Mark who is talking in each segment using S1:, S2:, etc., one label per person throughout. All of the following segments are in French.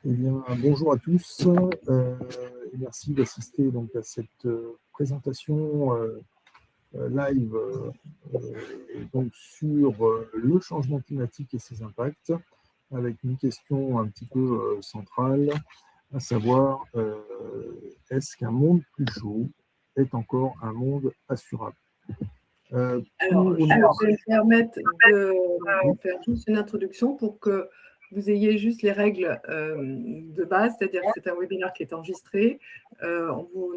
S1: Eh bien, bonjour à tous et merci d'assister donc à cette présentation live donc sur le changement climatique et ses impacts, avec une question un petit peu centrale, à savoir est-ce qu'un monde plus chaud est encore un monde assurable?
S2: Alors, je vais me permettre de faire juste une introduction pour que vous ayez juste les règles de base, c'est-à-dire que c'est un webinaire qui est enregistré.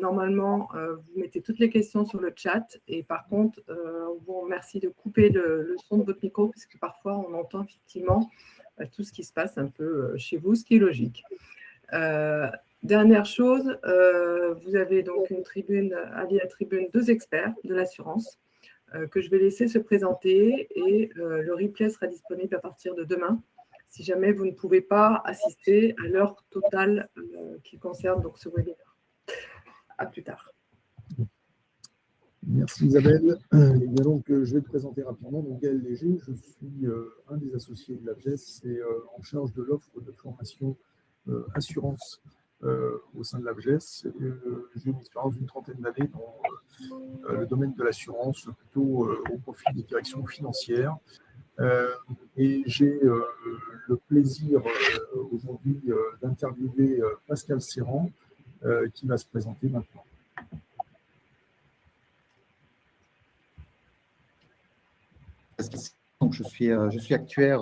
S2: Normalement, vous mettez toutes les questions sur le chat et par contre, on vous remercie de couper le son de votre micro parce que parfois, on entend effectivement tout ce qui se passe un peu chez vous, ce qui est logique. Dernière chose, vous avez donc une tribune, alliée à la tribune, 2 experts de l'assurance que je vais laisser se présenter et le replay sera disponible à partir de demain si jamais vous ne pouvez pas assister à l'heure totale qui concerne donc ce webinaire. À plus tard.
S1: Merci Isabelle. Eh bien donc, je vais te présenter rapidement. Donc, Gaël Léger, je suis un des associés de l'ABGES et en charge de l'offre de formation assurance au sein de l'ABGES. J'ai une expérience d'une trentaine d'années dans le domaine de l'assurance, plutôt au profit des directions financières. Et j'ai le plaisir aujourd'hui d'interviewer Pascal Serran, qui va se présenter maintenant.
S3: Donc, je suis actuaire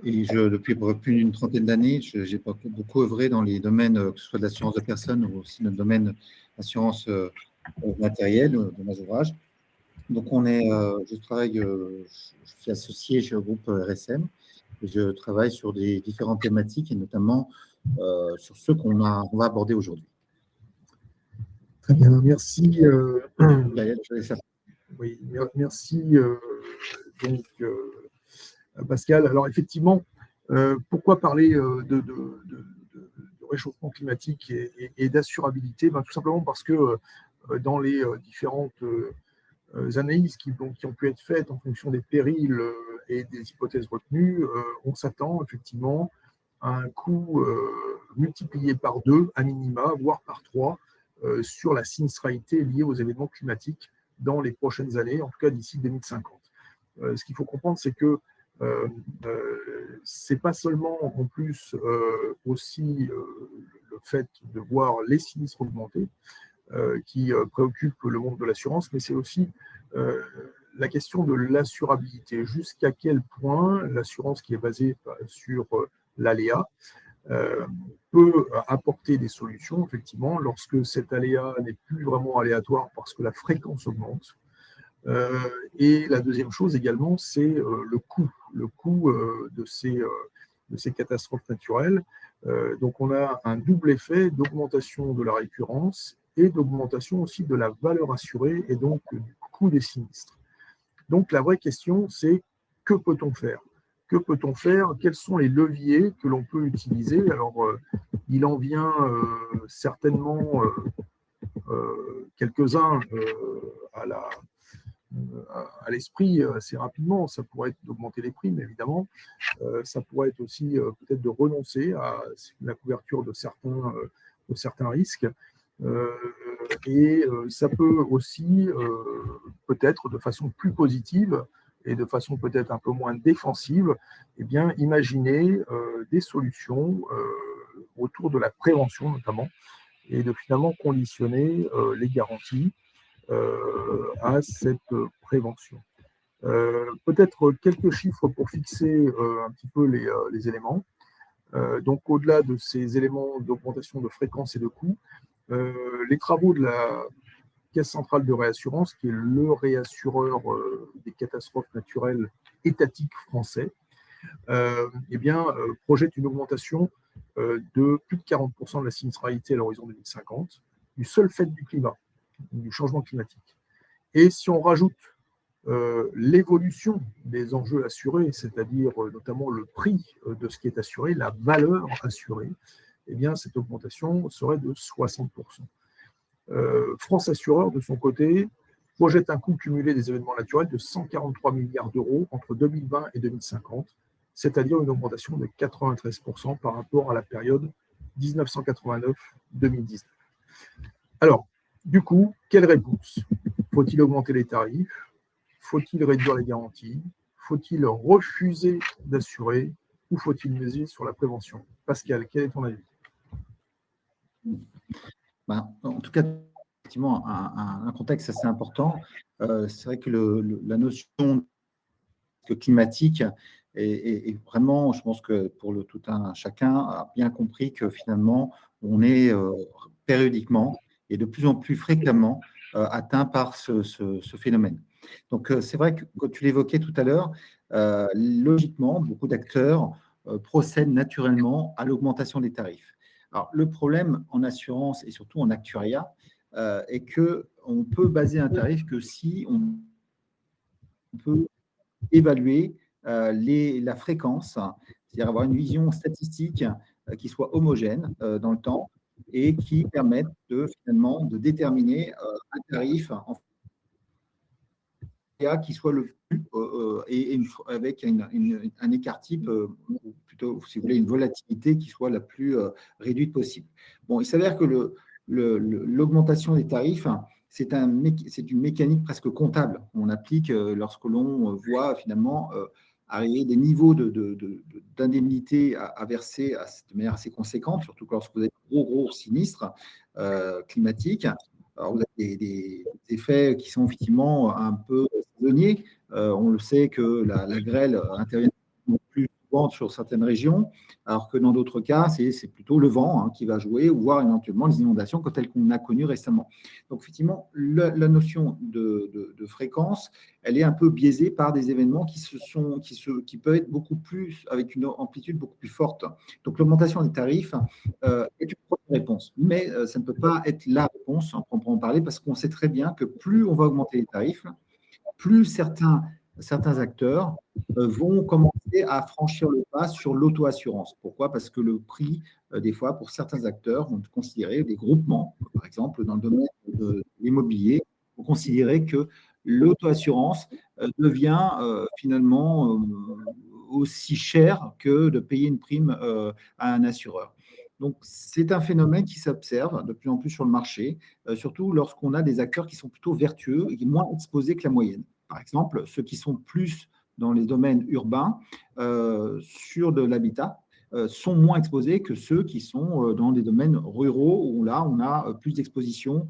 S3: et depuis plus d'une trentaine d'années, j'ai beaucoup œuvré dans les domaines, que ce soit de l'assurance de personnes ou aussi dans le domaine d'assurance matérielle, dommage ouvrage. Donc, je suis associé chez le groupe RSM et je travaille sur des différentes thématiques et notamment sur ceux qu'on va aborder aujourd'hui.
S1: Très bien, merci. Oui, merci donc, Pascal. Alors effectivement, pourquoi parler de réchauffement climatique et d'assurabilité? Tout simplement parce que dans les différentes analyses qui ont pu être faites en fonction des périls et des hypothèses retenues, on s'attend effectivement à un coût multiplié par 2 à minima, voire par 3, sur la sinistralité liée aux événements climatiques dans les prochaines années, en tout cas d'ici 2050. Ce qu'il faut comprendre, c'est que c'est pas seulement en plus aussi le fait de voir les sinistres augmenter qui préoccupe le monde de l'assurance, mais c'est aussi la question de l'assurabilité. Jusqu'à quel point l'assurance qui est basée sur l'aléa peut apporter des solutions, effectivement, lorsque cet aléa n'est plus vraiment aléatoire parce que la fréquence augmente. Et la deuxième chose également, c'est le coût de ces catastrophes naturelles. Donc on a un double effet d'augmentation de la récurrence et d'augmentation aussi de la valeur assurée et donc du coût des sinistres. Donc la vraie question, c'est que peut-on faire? Que peut-on faire? Quels sont les leviers que l'on peut utiliser? Alors, il en vient certainement quelques-uns à l'esprit assez rapidement. Ça pourrait être d'augmenter les primes, évidemment. Ça pourrait être aussi peut-être de renoncer à la couverture de certains risques. Et ça peut aussi, peut-être de façon plus positive et de façon peut-être un peu moins défensive, eh bien, imaginer des solutions autour de la prévention notamment, et de finalement conditionner les garanties à cette prévention. Peut-être quelques chiffres pour fixer un petit peu les éléments. Donc, au-delà de ces éléments d'augmentation de fréquence et de coûts, les travaux de la Caisse centrale de réassurance, qui est le réassureur des catastrophes naturelles étatiques français, projette une augmentation de plus de 40% de la sinistralité à l'horizon 2050, du seul fait du climat, du changement climatique. Et si on rajoute l'évolution des enjeux assurés, c'est-à-dire notamment le prix de ce qui est assuré, la valeur assurée, eh bien, cette augmentation serait de 60%. France Assureur, de son côté, projette un coût cumulé des événements naturels de 143 milliards d'euros entre 2020 et 2050, c'est-à-dire une augmentation de 93% par rapport à la période 1989-2019. Alors, du coup, quelle réponse? Faut-il augmenter les tarifs? Faut-il réduire les garanties? Faut-il refuser d'assurer? Ou faut-il miser sur la prévention? Pascal, quel est ton avis?
S3: En tout cas, effectivement, un contexte assez important. C'est vrai que la notion climatique est vraiment, je pense que pour tout un chacun a bien compris que finalement, on est périodiquement et de plus en plus fréquemment atteint par ce phénomène. Donc, c'est vrai que, comme tu l'évoquais tout à l'heure, logiquement, beaucoup d'acteurs procèdent naturellement à l'augmentation des tarifs. Alors, le problème en assurance et surtout en actuariat est qu'on peut baser un tarif que si on peut évaluer la fréquence, c'est-à-dire avoir une vision statistique qui soit homogène dans le temps et qui permette finalement de déterminer un tarif en qui soit le plus avec un écart type, ou plutôt, si vous voulez, une volatilité qui soit la plus réduite possible. Bon, il s'avère que l'augmentation des tarifs, c'est une mécanique presque comptable. On applique lorsque l'on voit finalement arriver des niveaux d'indemnité à verser de manière assez conséquente, surtout lorsque vous avez de gros sinistres climatiques. Alors, vous avez des effets qui sont effectivement un peu saisonniers. On le sait que la grêle intervient plus souvent sur certaines régions, alors que dans d'autres cas, c'est plutôt le vent qui va jouer, ou voire éventuellement les inondations comme telles qu'on a connues récemment. Donc, effectivement, la notion de fréquence, elle est un peu biaisée par des événements qui peuvent être beaucoup plus, avec une amplitude beaucoup plus forte. Donc, l'augmentation des tarifs est une première réponse, mais ça ne peut pas être la réponse, on peut en parler, parce qu'on sait très bien que plus on va augmenter les tarifs, plus certains acteurs vont commencer à franchir le pas sur l'auto-assurance. Pourquoi? Parce que le prix, des fois, pour certains acteurs, vont considérer, des groupements, par exemple, dans le domaine de l'immobilier, vont considérer que l'auto-assurance devient finalement aussi cher que de payer une prime à un assureur. Donc, c'est un phénomène qui s'observe de plus en plus sur le marché, surtout lorsqu'on a des acteurs qui sont plutôt vertueux et moins exposés que la moyenne. Par exemple, ceux qui sont plus dans les domaines urbains, sur de l'habitat, sont moins exposés que ceux qui sont dans des domaines ruraux où là, on a plus d'exposition,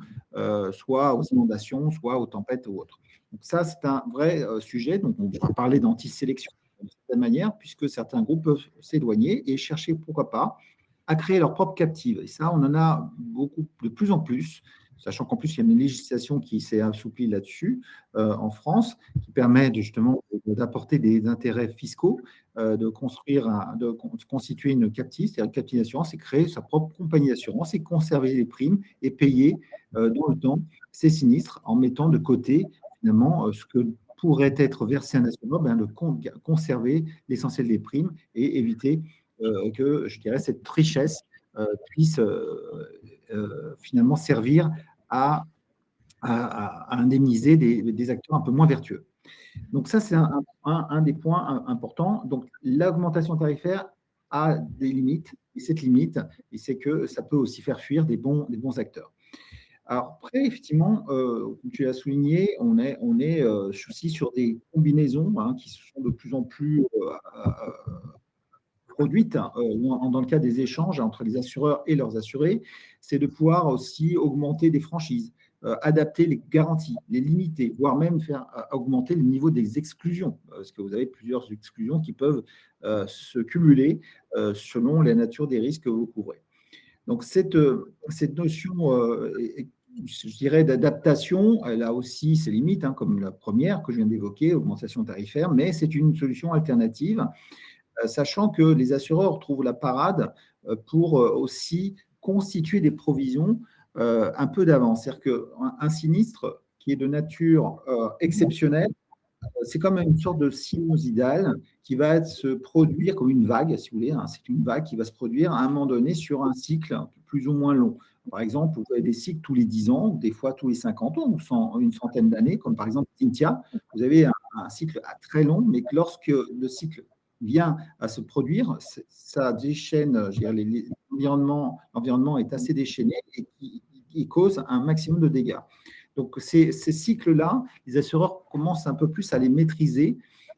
S3: soit aux inondations, soit aux tempêtes ou autres. Donc ça, c'est un vrai sujet. Donc, on va parler d'anti-sélection de certaine manière, puisque certains groupes peuvent s'éloigner et chercher, pourquoi pas, à créer leur propre captive. Et ça, on en a beaucoup, de plus en plus, sachant qu'en plus, il y a une législation qui s'est assouplie là-dessus en France, qui permet justement d'apporter des intérêts fiscaux, de constituer une captive, c'est-à-dire une captive d'assurance, et créer sa propre compagnie d'assurance et conserver les primes et payer dans le temps ces sinistres en mettant de côté finalement ce que pourrait être versé à un assureur, de conserver l'essentiel des primes et éviter que, je dirais, cette richesse puisse finalement servir à indemniser des acteurs un peu moins vertueux. Donc ça, c'est un des points importants. Donc l'augmentation tarifaire a des limites, et cette limite, c'est que ça peut aussi faire fuir des bons acteurs. Alors après, effectivement, comme tu l'as souligné, on est aussi sur des combinaisons qui sont de plus en plus produites dans le cas des échanges entre les assureurs et leurs assurés, c'est de pouvoir aussi augmenter des franchises, adapter les garanties, les limiter, voire même faire augmenter le niveau des exclusions, parce que vous avez plusieurs exclusions qui peuvent se cumuler selon la nature des risques que vous couvrez. Donc, cette notion, je dirais, d'adaptation, elle a aussi ses limites, comme la première que je viens d'évoquer, augmentation tarifaire, mais c'est une solution alternative, sachant que les assureurs trouvent la parade pour aussi constituer des provisions un peu d'avance. C'est-à-dire qu'un sinistre qui est de nature exceptionnelle, c'est comme une sorte de sinusoïdal qui va se produire comme une vague, si vous voulez. C'est une vague qui va se produire à un moment donné sur un cycle plus ou moins long. Par exemple, vous avez des cycles tous les 10 ans, des fois tous les 50 ans, ou une centaine d'années, comme par exemple Cynthia. Vous avez un cycle très long, mais que lorsque le cycle vient à se produire, ça déchaîne, je dirais, l'environnement est assez déchaîné et qui cause un maximum de dégâts. Donc, ces cycles-là, les assureurs commencent un peu plus à les maîtriser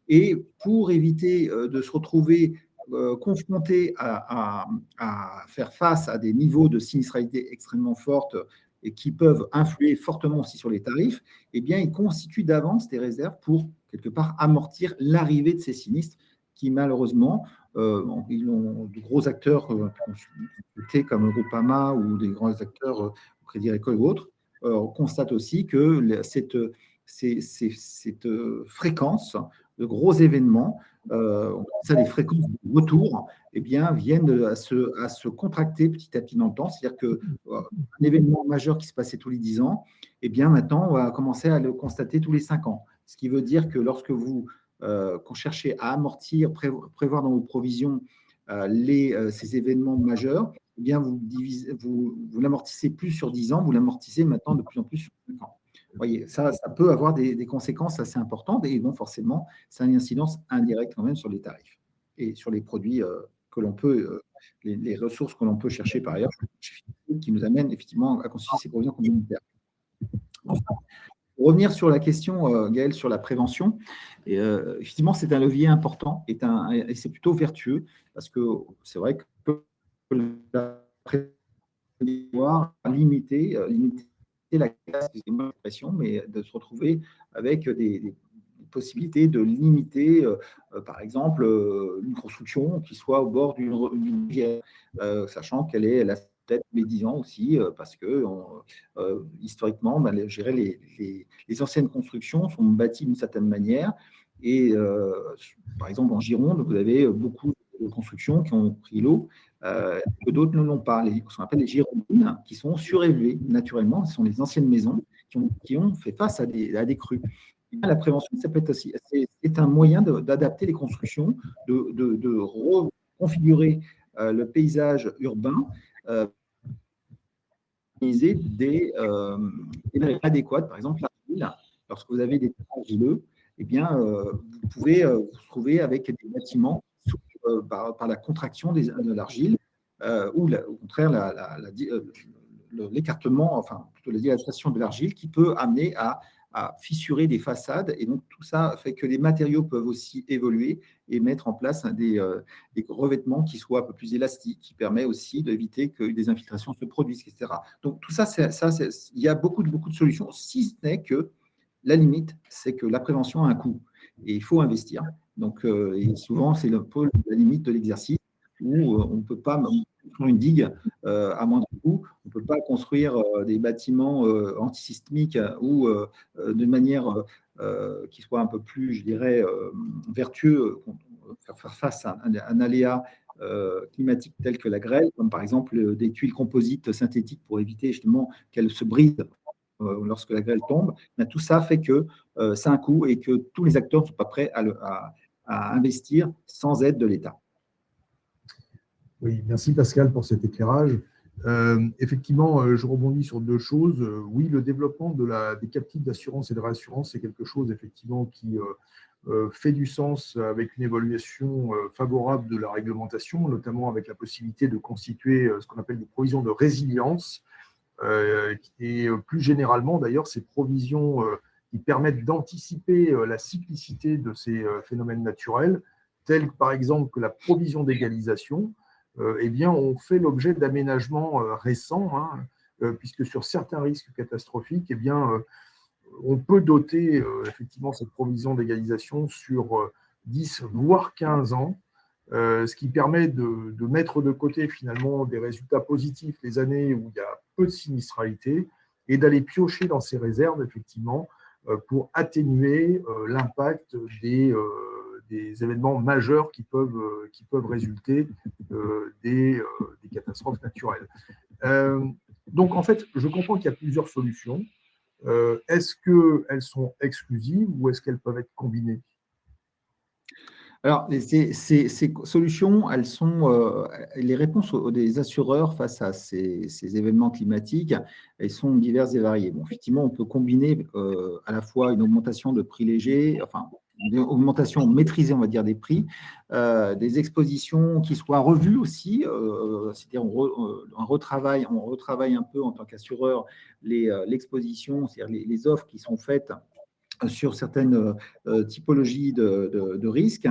S3: et pour éviter de se retrouver confrontés à faire face à des niveaux de sinistralité extrêmement fortes et qui peuvent influer fortement aussi sur les tarifs, eh bien, ils constituent d'avance des réserves pour, quelque part, amortir l'arrivée de ces sinistres qui, malheureusement, ils ont de gros acteurs comme Groupama ou des grands acteurs Crédit Agricole ou autres, on constate aussi que cette fréquence de gros événements, des fréquences de retour, eh bien, viennent à se contracter petit à petit dans le temps. C'est-à-dire qu'un événement majeur qui se passait tous les 10 ans, eh bien, maintenant, on va commencer à le constater tous les 5 ans. Ce qui veut dire que lorsque vous cherchez à amortir, prévoir dans vos provisions ces événements majeurs, eh bien, vous l'amortissez plus sur 10 ans, vous l'amortissez maintenant de plus en plus sur 5 ans. Vous voyez, ça peut avoir des conséquences assez importantes et bon, forcément, ça a une incidence indirecte quand même sur les tarifs et sur les produits que l'on peut, les ressources que l'on peut chercher par ailleurs, qui nous amènent effectivement à constituer ces provisions complémentaires. Enfin, pour revenir sur la question, Gaël, sur la prévention, effectivement, c'est un levier important et c'est plutôt vertueux parce que c'est vrai que la prévention limiter la pression, mais de se retrouver avec des possibilités de limiter, par exemple, une construction qui soit au bord d'une rivière, sachant qu'elle a peut-être les 10 ans aussi, parce que historiquement, les anciennes constructions sont bâties d'une certaine manière. Et par exemple, en Gironde, vous avez beaucoup de constructions qui ont pris l'eau, que d'autres ne l'ont pas. Ce qu'on appelle les girondines, qui sont surélevées naturellement. Ce sont les anciennes maisons qui ont fait face à des crues. La prévention, ça peut être aussi, c'est un moyen d'adapter les constructions, de reconfigurer le paysage urbain, des adéquates. Par exemple, l'argile, lorsque vous avez des terrains argileux, eh bien, vous pouvez vous retrouver avec des bâtiments par la contraction de l'argile ou au contraire l'écartement, enfin plutôt la dilatation de l'argile qui peut amener à fissurer des façades. Et donc, tout ça fait que les matériaux peuvent aussi évoluer et mettre en place des revêtements qui soient un peu plus élastiques, qui permet aussi d'éviter que des infiltrations se produisent, etc. Donc, tout ça, il y a beaucoup de solutions, si ce n'est que la limite, c'est que la prévention a un coût et il faut investir. Donc, et souvent, c'est la limite de l'exercice où on ne peut pas construire une digue à moindre coût, on ne peut pas construire des bâtiments antisismiques ou de manière qui soit un peu plus, je dirais, vertueux, faire face à un aléa climatique tel que la grêle, comme par exemple des tuiles composites synthétiques pour éviter justement qu'elles se brisent lorsque la grêle tombe. Mais tout ça fait que c'est un coût et que tous les acteurs ne sont pas prêts à investir sans aide de l'État.
S1: Oui, merci Pascal pour cet éclairage. Effectivement, je rebondis sur deux choses. Oui, le développement des captifs d'assurance et de réassurance, c'est quelque chose effectivement qui fait du sens avec une évaluation favorable de la réglementation, notamment avec la possibilité de constituer ce qu'on appelle des provisions de résilience. Et plus généralement, d'ailleurs, ces provisions qui permettent d'anticiper la cyclicité de ces phénomènes naturels, tels que par exemple que la provision d'égalisation, eh bien, ont fait l'objet d'aménagements récents, puisque sur certains risques catastrophiques, eh bien, on peut doter effectivement cette provision d'égalisation sur 10, voire 15 ans, ce qui permet de mettre de côté finalement des résultats positifs les années où il y a peu de sinistralité et d'aller piocher dans ces réserves effectivement pour atténuer l'impact des événements majeurs qui peuvent résulter des catastrophes naturelles. Donc en fait, je comprends qu'il y a plusieurs solutions. Est-ce qu'elles sont exclusives ou est-ce qu'elles peuvent être combinées ?
S3: Alors, ces solutions, elles sont les réponses des assureurs face à ces événements climatiques, elles sont diverses et variées. Bon, effectivement, on peut combiner à la fois une augmentation de prix léger, enfin, augmentation maîtrisée, on va dire, des prix, des expositions qui soient revues aussi, c'est-à-dire on retravaille un peu en tant qu'assureur l'exposition, c'est-à-dire les offres qui sont faites sur certaines typologies de risques.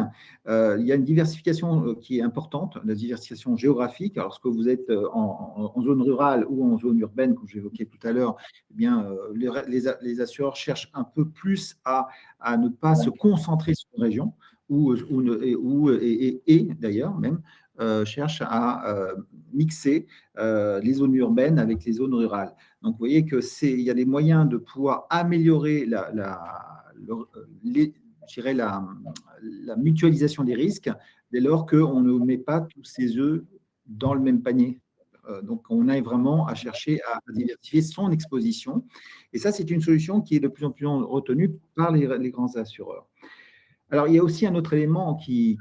S3: Il y a une diversification qui est importante, la diversification géographique. Alors, lorsque vous êtes en zone rurale ou en zone urbaine, comme j'évoquais tout à l'heure, eh bien, les assureurs cherchent un peu plus à ne pas se concentrer sur une région et d'ailleurs même cherchent à mixer les zones urbaines avec les zones rurales. Donc, vous voyez qu'il y a des moyens de pouvoir améliorer je dirais la mutualisation des risques dès lors qu'on ne met pas tous ses œufs dans le même panier. Donc, on a vraiment à chercher à diversifier son exposition. Et ça, c'est une solution qui est de plus en plus retenue par les grands assureurs. Alors, il y a aussi un autre élément qui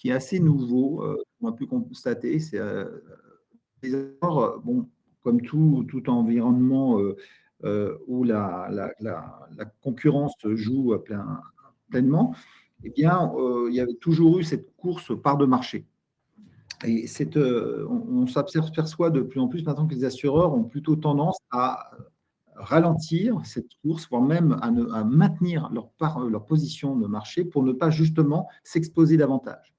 S3: est assez nouveau, qu'on a pu constater, c'est les assureurs, bon, comme tout environnement où la concurrence joue pleinement, eh bien, il y avait toujours eu cette course par de marché. Et on s'aperçoit de plus en plus maintenant que les assureurs ont plutôt tendance à ralentir cette course, voire même à maintenir leur position de marché pour ne pas justement s'exposer davantage.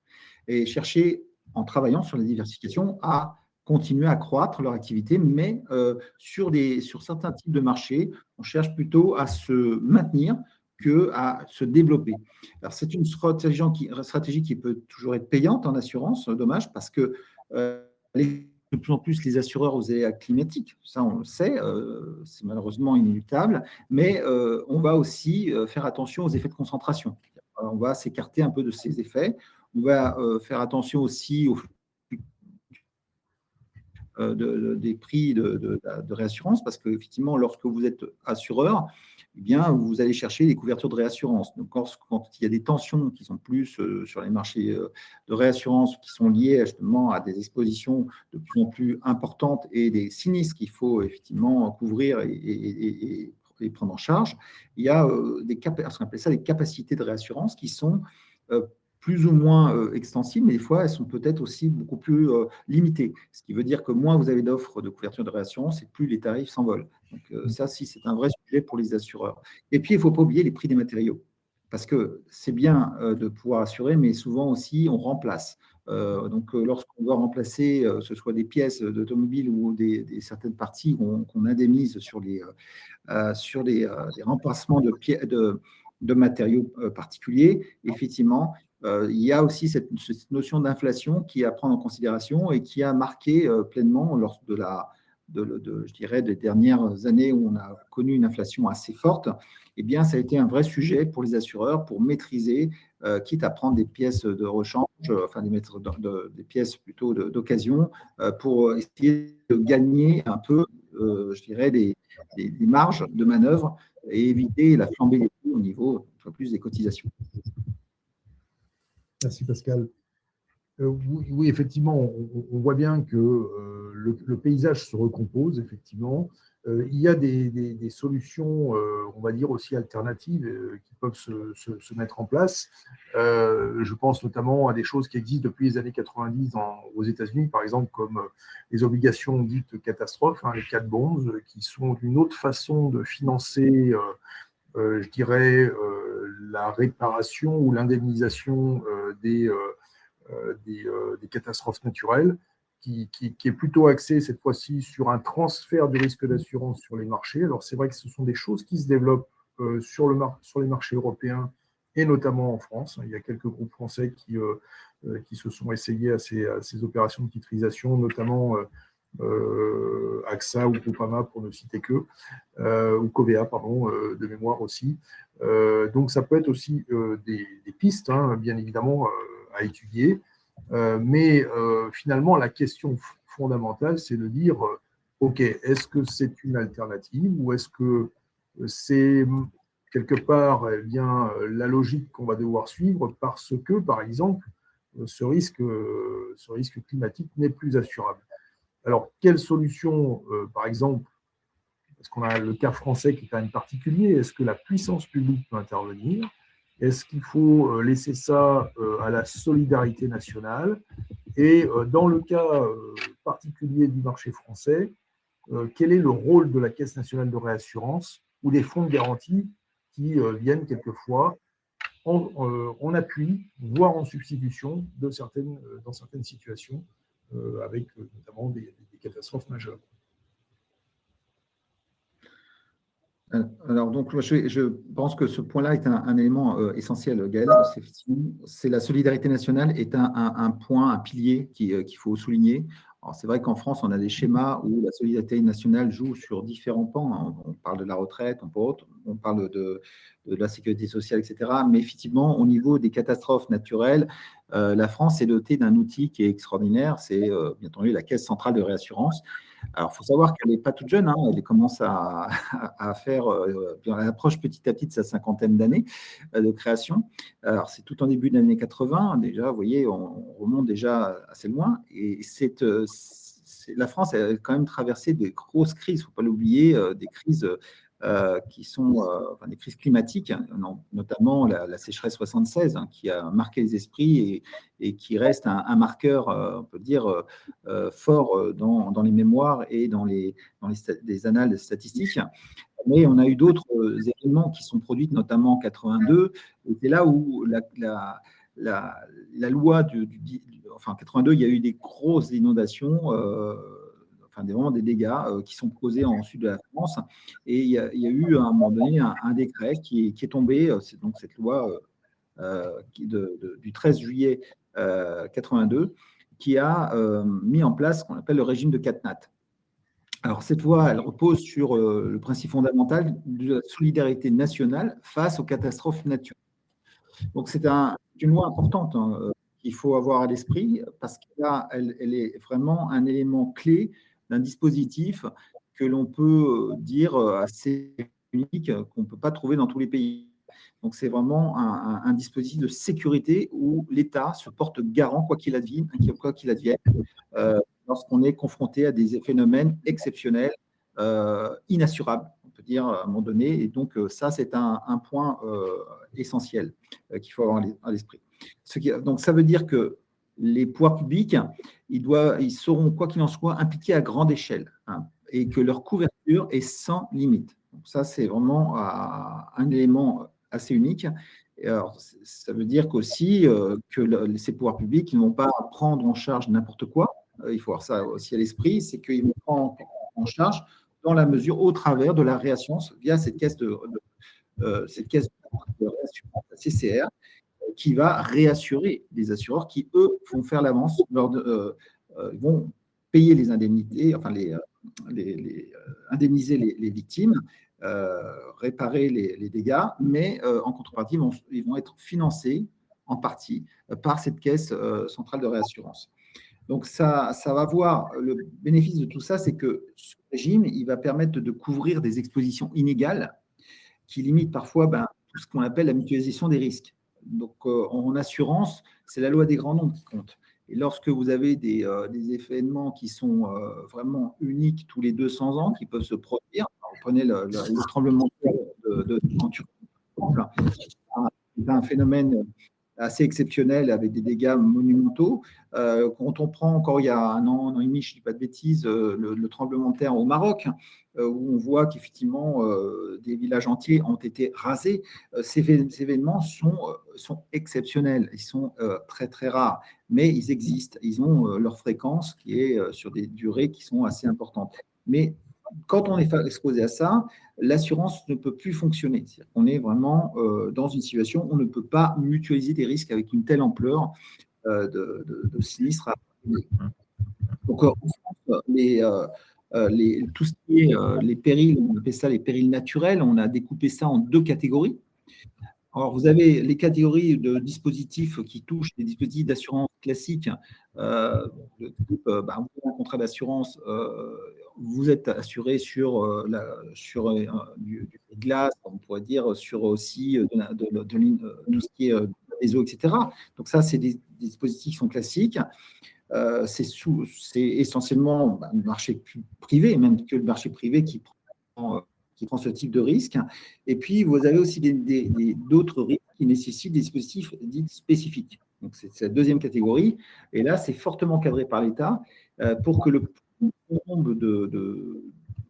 S3: Et chercher, en travaillant sur la diversification, à continuer à croître leur activité, mais sur certains types de marchés, on cherche plutôt à se maintenir qu'à se développer. Alors, c'est une stratégie qui peut toujours être payante en assurance, dommage, parce que de plus en plus les assureurs aux aléas climatiques, ça on le sait, c'est malheureusement inéluctable, mais on va aussi faire attention aux effets de concentration. On va s'écarter un peu de ces effets. On va faire attention aussi aux des prix de réassurance, parce qu'effectivement, lorsque vous êtes assureur, eh bien, vous allez chercher des couvertures de réassurance. Donc, quand il y a des tensions qui sont plus sur les marchés de réassurance, qui sont liées justement à des expositions de plus en plus importantes et des sinistres qu'il faut effectivement couvrir et prendre en charge, il y a ce qu'on appelle ça des capacités de réassurance qui sont plus ou moins extensibles, mais des fois, elles sont peut-être aussi beaucoup plus limitées. Ce qui veut dire que moins vous avez d'offres de couverture de réassurance, et plus les tarifs s'envolent. Donc ça, si, c'est un vrai sujet pour les assureurs. Et puis, il ne faut pas oublier les prix des matériaux. Parce que c'est bien de pouvoir assurer, mais souvent aussi, on remplace. Lorsqu'on doit remplacer, que ce soit des pièces d'automobile ou certaines parties qu'on indemnise sur des remplacements de matériaux particuliers, effectivement, il y a aussi cette notion d'inflation qui est à prendre en considération et qui a marqué pleinement lors je dirais, des dernières années où on a connu une inflation assez forte. Eh bien, ça a été un vrai sujet pour les assureurs pour maîtriser, quitte à prendre des pièces de rechange, enfin des pièces plutôt d'occasion, pour essayer de gagner un peu, je dirais, des marges de manœuvre et éviter la flambée des prix au niveau plus des cotisations.
S1: Merci Pascal. Oui, effectivement, on voit bien que le paysage se recompose, effectivement. Il y a des solutions, on va dire aussi alternatives, qui peuvent se mettre en place. Je pense notamment à des choses qui existent depuis les années 90 aux États-Unis, par exemple, comme les obligations dites catastrophes, les cat bonds, qui sont une autre façon de financer, je dirais, la réparation ou l'indemnisation des catastrophes naturelles, qui est plutôt axée cette fois-ci sur un transfert du risque d'assurance sur les marchés. Alors c'est vrai que ce sont des choses qui se développent sur les marchés européens et notamment en France. Il y a quelques groupes français qui se sont essayés à ces opérations de titrisation, notamment AXA ou Groupama pour ne citer que, ou Covea, pardon, de mémoire aussi. Donc ça peut être aussi des pistes, bien évidemment, à étudier. Mais finalement, la question fondamentale, c'est de dire, OK, est-ce que c'est une alternative ou est-ce que c'est quelque part bien, la logique qu'on va devoir suivre parce que, par exemple, ce risque climatique n'est plus assurable. Alors, quelle solution, par exemple, parce qu'on a le cas français qui est quand même particulier, est-ce que la puissance publique peut intervenir? Est-ce qu'il faut laisser ça à la solidarité nationale? Et dans le cas particulier du marché français, quel est le rôle de la Caisse nationale de réassurance ou des fonds de garantie qui viennent quelquefois en appui, voire en substitution dans certaines situations, avec notamment des catastrophes majeures.
S3: Alors, donc, je pense que ce point-là est un élément essentiel, Gaël. C'est la solidarité nationale est un point, un pilier qu'il faut souligner. Alors, c'est vrai qu'en France, on a des schémas où la solidarité nationale joue sur différents pans. On parle de la retraite, on parle de la sécurité sociale, etc. Mais effectivement, au niveau des catastrophes naturelles, la France est dotée d'un outil qui est extraordinaire. C'est bien entendu la Caisse centrale de réassurance. Alors, il faut savoir qu'elle n'est pas toute jeune, hein. Elle commence à faire, elle approche petit à petit de sa cinquantaine d'années de création. Alors, c'est tout en début des années 80, déjà, vous voyez, on remonte déjà assez loin. Et la France a quand même traversé des grosses crises, il ne faut pas l'oublier, des crises qui sont des crises climatiques, hein, notamment la sécheresse 76, hein, qui a marqué les esprits et qui reste un marqueur, on peut dire, fort dans les mémoires et dans les annales statistiques. Mais on a eu d'autres événements qui sont produits, notamment en 82. Et c'est là où la loi enfin, en 82, il y a eu des grosses inondations, vraiment des dégâts qui sont causés en sud de la France. Et il y a eu à un moment donné un décret qui est tombé, c'est donc cette loi du 13 juillet 82, qui a mis en place ce qu'on appelle le régime de CatNat. Alors, cette loi, elle repose sur le principe fondamental de la solidarité nationale face aux catastrophes naturelles. Donc, c'est une loi importante, hein, qu'il faut avoir à l'esprit parce qu'elle est vraiment un élément clé d'un dispositif que l'on peut dire assez unique, qu'on ne peut pas trouver dans tous les pays. Donc, c'est vraiment un dispositif de sécurité où l'État se porte garant, quoi qu'il advienne, lorsqu'on est confronté à des phénomènes exceptionnels, inassurables, on peut dire à un moment donné. Et donc, ça, c'est un point essentiel qu'il faut avoir à l'esprit. Donc, ça veut dire que les pouvoirs publics, ils seront, quoi qu'il en soit, impliqués à grande échelle, hein, et que leur couverture est sans limite. Donc, ça, c'est vraiment un élément assez unique. Et alors, ça veut dire qu'aussi que ces pouvoirs publics ne vont pas prendre en charge n'importe quoi. Il faut avoir ça aussi à l'esprit, c'est qu'ils vont prendre en charge dans la mesure, au travers de la réassurance, via cette caisse de réassurance, la CCR, qui va réassurer les assureurs qui, eux, vont faire l'avance, vont payer les indemnités, enfin indemniser les victimes, réparer les dégâts, mais en contrepartie, ils vont être financés en partie par cette caisse centrale de réassurance. Donc, ça va avoir le bénéfice de tout ça, c'est que ce régime, il va permettre de couvrir des expositions inégales qui limitent parfois tout ce qu'on appelle la mutualisation des risques. Donc, en assurance, c'est la loi des grands nombres qui compte. Et lorsque vous avez des événements qui sont vraiment uniques tous les 200 ans, qui peuvent se produire, vous prenez le tremblement de terre de Turquie, c'est un phénomène assez exceptionnel avec des dégâts monumentaux. Quand on prend encore il y a un an et demi, je ne dis pas de bêtises, le tremblement de terre au Maroc, où on voit qu'effectivement des villages entiers ont été rasés, ces événements sont exceptionnels, ils sont très très rares, mais ils existent, ils ont leur fréquence qui est sur des durées qui sont assez importantes. Mais quand on est exposé à ça, l'assurance ne peut plus fonctionner. On est vraiment dans une situation où on ne peut pas mutualiser des risques avec une telle ampleur de sinistres. Donc, en France, tout ce qui est les périls, on appelle ça les périls naturels, on a découpé ça en deux catégories. Alors, vous avez les catégories de dispositifs qui touchent les dispositifs d'assurance classiques. Le type, un contrat d'assurance, vous êtes assuré sur du glace, on pourrait dire, sur aussi tout ce qui est des eaux, etc. Donc, ça, c'est des dispositifs qui sont classiques. C'est essentiellement le marché privé, même que le marché privé qui prend ce type de risque. Et puis, vous avez aussi d'autres risques qui nécessitent des dispositifs dits spécifiques. Donc, c'est la deuxième catégorie. Et là, c'est fortement cadré par l'État pour que le plus grand nombre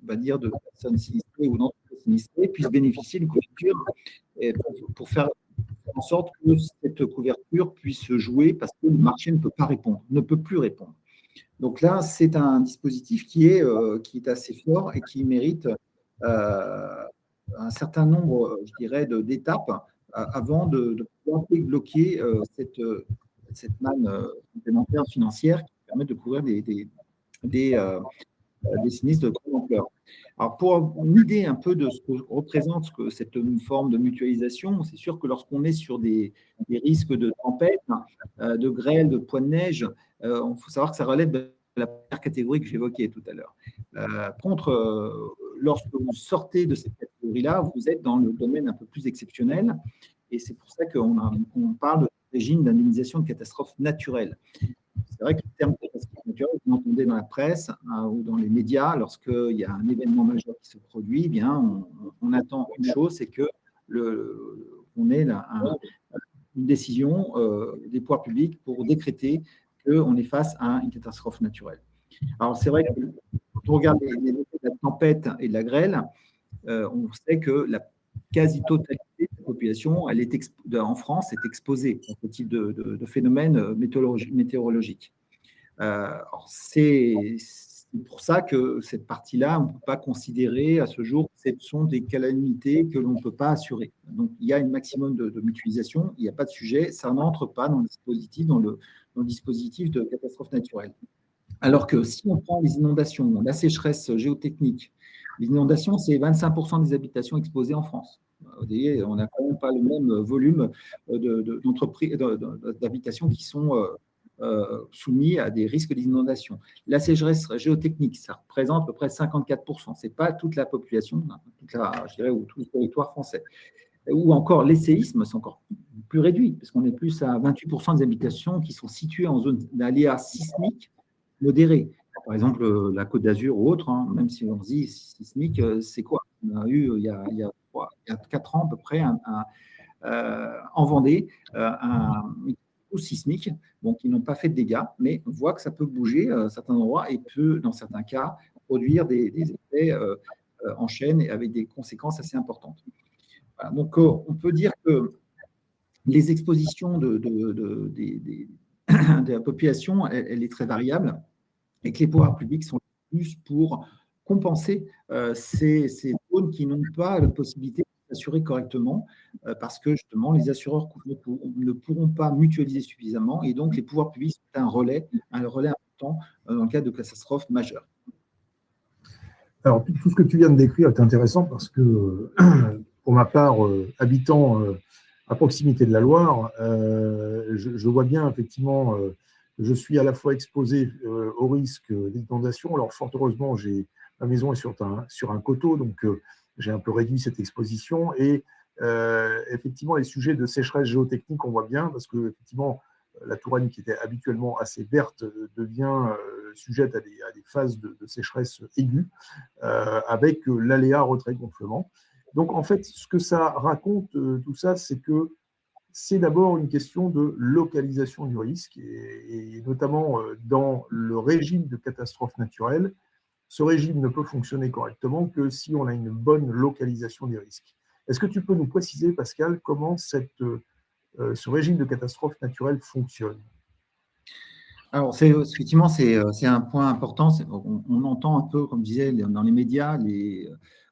S3: on va dire, de personnes sinistrées ou d'entreprises sinistrées puissent bénéficier d'une couverture pour faire en sorte que cette couverture puisse se jouer parce que le marché ne peut pas répondre, ne peut plus répondre. Donc là, c'est un dispositif qui est assez fort et qui mérite un certain nombre, je dirais, d'étapes avant de pouvoir bloquer cette manne complémentaire financière qui permet de couvrir des sinistres de grande ampleur. Alors, pour une idée un peu de ce que représente cette forme de mutualisation, c'est sûr que lorsqu'on est sur des risques de tempête, de grêle, de poids de neige, il faut savoir que ça relève de la première catégorie que j'évoquais tout à l'heure. Lorsque vous sortez de cette catégorie-là, vous êtes dans le domaine un peu plus exceptionnel, et c'est pour ça qu'on parle de régime d'indemnisation de catastrophes naturelles. C'est vrai que le terme catastrophe naturelle, vous l'entendez dans la presse ou dans les médias, lorsqu'il y a un événement majeur qui se produit, eh bien, on attend une chose, c'est qu'on ait une décision des pouvoirs publics pour décréter qu'on est face à une catastrophe naturelle. Alors, c'est vrai que quand on regarde les effets de la tempête et de la grêle, on sait que la quasi-totalité de la population en France est exposée à ce type de phénomène météorologique. C'est pour ça que cette partie-là, on ne peut pas considérer à ce jour que ce sont des calamités que l'on ne peut pas assurer. Donc, il y a un maximum de mutualisation, il n'y a pas de sujet, ça n'entre pas dans le dispositif de catastrophe naturelle. Alors que si on prend les inondations, la sécheresse géotechnique, les inondations, c'est 25% des habitations exposées en France. Vous voyez, on n'a quand même pas le même volume d'habitations qui sont soumis à des risques d'inondation. La sécheresse géotechnique, ça représente à peu près 54%. Ce n'est pas toute la population, je dirais, ou tout le territoire français. Ou encore les séismes, c'est encore plus réduit, parce qu'on est plus à 28% des habitations qui sont situées en zone d'aléas sismiques modérés. Par exemple, la Côte d'Azur ou autre, même si on se dit sismique, c'est quoi? On a eu, il y a 4 ans à peu près, en Vendée, un sismique, qui n'ont pas fait de dégâts, mais on voit que ça peut bouger à certains endroits et peut, dans certains cas, produire des effets en chaîne et avec des conséquences assez importantes. Voilà. Donc, on peut dire que les expositions de la population, elle est très variable et que les pouvoirs publics sont plus pour compenser ces zones qui n'ont pas la possibilité de s'assurer correctement parce que justement les assureurs ne pourront pas mutualiser suffisamment et donc les pouvoirs publics sont un relais important dans le cas de catastrophes majeures.
S1: Alors, tout ce que tu viens de décrire est intéressant parce que, pour ma part, habitant à proximité de la Loire, je vois bien, effectivement, je suis à la fois exposé au risque d'inondation. Alors, fort heureusement, ma maison est sur un coteau, donc j'ai un peu réduit cette exposition. Et effectivement, les sujets de sécheresse géotechnique, on voit bien, parce que, effectivement, la Touraine, qui était habituellement assez verte, devient sujette à des phases de sécheresse aiguë, avec l'aléa retrait-gonflement. Donc, en fait, ce que ça raconte, tout ça, c'est que c'est d'abord une question de localisation du risque, et notamment dans le régime de catastrophe naturelle. Ce régime ne peut fonctionner correctement que si on a une bonne localisation des risques. Est-ce que tu peux nous préciser, Pascal, comment ce régime de catastrophe naturelle fonctionne?
S3: Alors, effectivement, c'est un point important. On entend un peu, comme je disais, dans les médias,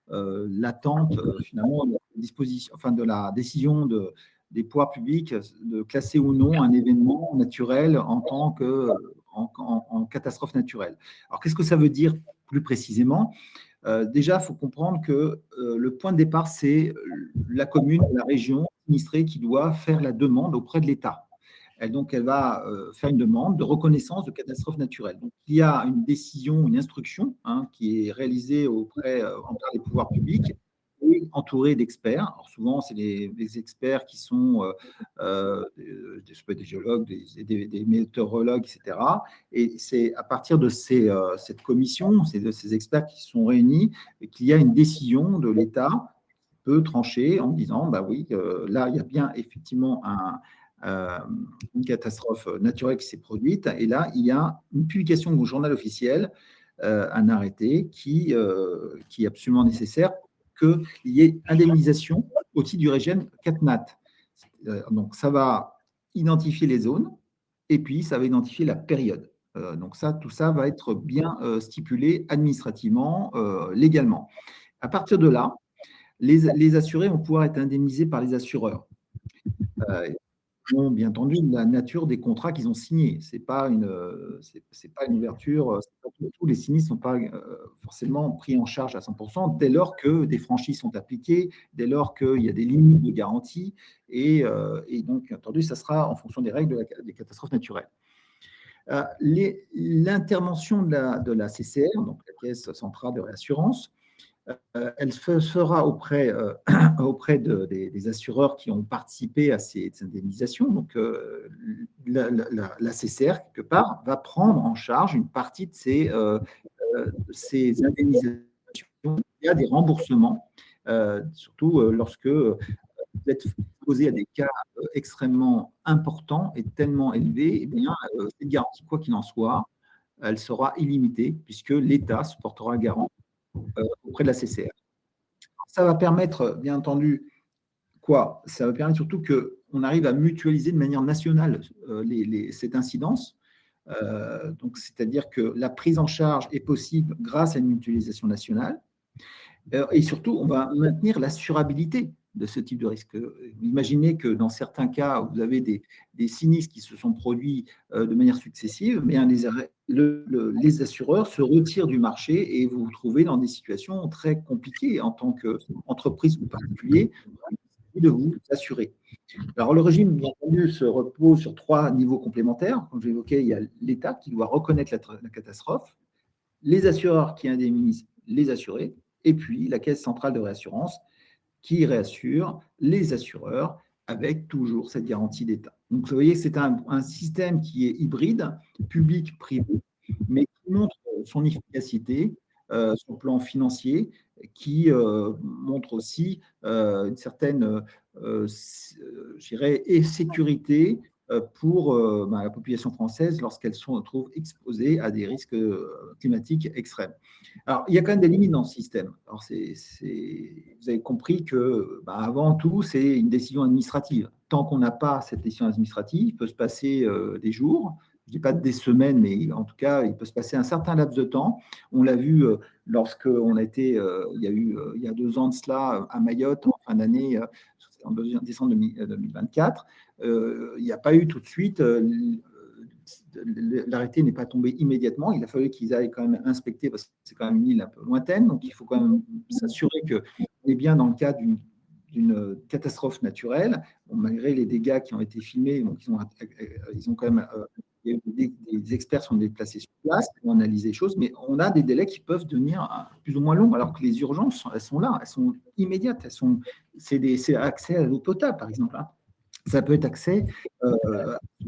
S3: l'attente, finalement, de la décision des pouvoirs publics de classer ou non un événement naturel en tant en catastrophe naturelle. Alors, qu'est-ce que ça veut dire plus précisément? Déjà, il faut comprendre que le point de départ, c'est la commune, la région sinistrée qui doit faire la demande auprès de l'État. Donc, elle va faire une demande de reconnaissance de catastrophe naturelle. Donc, il y a une décision, une instruction qui est réalisée envers les pouvoirs publics et entourée d'experts. Alors, souvent, c'est des experts qui sont des géologues, des météorologues, etc. Et c'est à partir de cette commission, de ces experts qui sont réunis, qu'il y a une décision de l'État peut trancher en disant, bah oui, là, il y a bien effectivement une catastrophe naturelle qui s'est produite, et là, il y a une publication au journal officiel, un arrêté qui est absolument nécessaire qu'il y ait indemnisation au titre du régime CatNat. Donc, ça va identifier les zones et puis ça va identifier la période. Donc, tout ça va être bien stipulé administrativement, légalement. À partir de là, les assurés vont pouvoir être indemnisés par les assureurs. Bien entendu, la nature des contrats qu'ils ont signés. Ce n'est pas une ouverture. Tous les sinistres ne sont pas forcément pris en charge à 100% dès lors que des franchises sont appliquées, dès lors qu'il y a des limites de garantie. Et donc, bien entendu, ça sera en fonction des règles des catastrophes naturelles. L'intervention de la CCR, donc la Caisse centrale de réassurance, elle se fera auprès des assureurs qui ont participé à ces indemnisations. Donc, la CCR, quelque part, va prendre en charge une partie de ces indemnisations. Il y a des remboursements, surtout lorsque vous êtes exposé à des cas extrêmement importants et tellement élevés. Eh bien, cette garantie, quoi qu'il en soit, elle sera illimitée puisque l'État se portera garant auprès de la CCR. Ça va permettre, bien entendu, quoi? Ça va permettre surtout qu'on arrive à mutualiser de manière nationale cette incidence. Donc, c'est-à-dire que la prise en charge est possible grâce à une mutualisation nationale. Et surtout, on va maintenir l'assurabilité de ce type de risque. Imaginez que dans certains cas, vous avez des sinistres qui se sont produits de manière successive, mais les assureurs se retirent du marché et vous vous trouvez dans des situations très compliquées en tant qu'entreprise ou particulier de vous assurer. Alors, le régime, bien entendu, se repose sur 3 niveaux complémentaires. Comme j'évoquais, il y a l'État qui doit reconnaître la catastrophe, les assureurs qui indemnisent les assurés, et puis la Caisse centrale de réassurance qui réassure les assureurs avec toujours cette garantie d'État. Donc, vous voyez, c'est un système qui est hybride, public-privé, mais qui montre son efficacité sur le plan financier, qui montre aussi une certaine, je dirais, sécurité pour la population française lorsqu'elles se trouvent exposées à des risques climatiques extrêmes. Alors, il y a quand même des limites dans ce système. Alors, vous avez compris que, avant tout, c'est une décision administrative. Tant qu'on n'a pas cette décision administrative, il peut se passer des jours, je ne dis pas des semaines, mais en tout cas, il peut se passer un certain laps de temps. On l'a vu lorsqu'on a été, il y a eu, il y a 2 ans de cela, à Mayotte, en fin d'année, en décembre 2024. Il n'y a pas eu tout de suite, l'arrêté n'est pas tombé immédiatement. Il a fallu qu'ils aillent quand même inspecter parce que c'est quand même une île un peu lointaine. Donc, il faut quand même s'assurer qu'on est bien dans le cas d'une catastrophe naturelle. Bon, malgré les dégâts qui ont été filmés, donc ils ont quand même. Il y a eu des experts sont déplacés sur place, ont analysé les choses, mais on a des délais qui peuvent devenir plus ou moins longs, alors que les urgences, elles sont là, elles sont immédiates. C'est accès à l'eau potable, par exemple. Ça peut être accès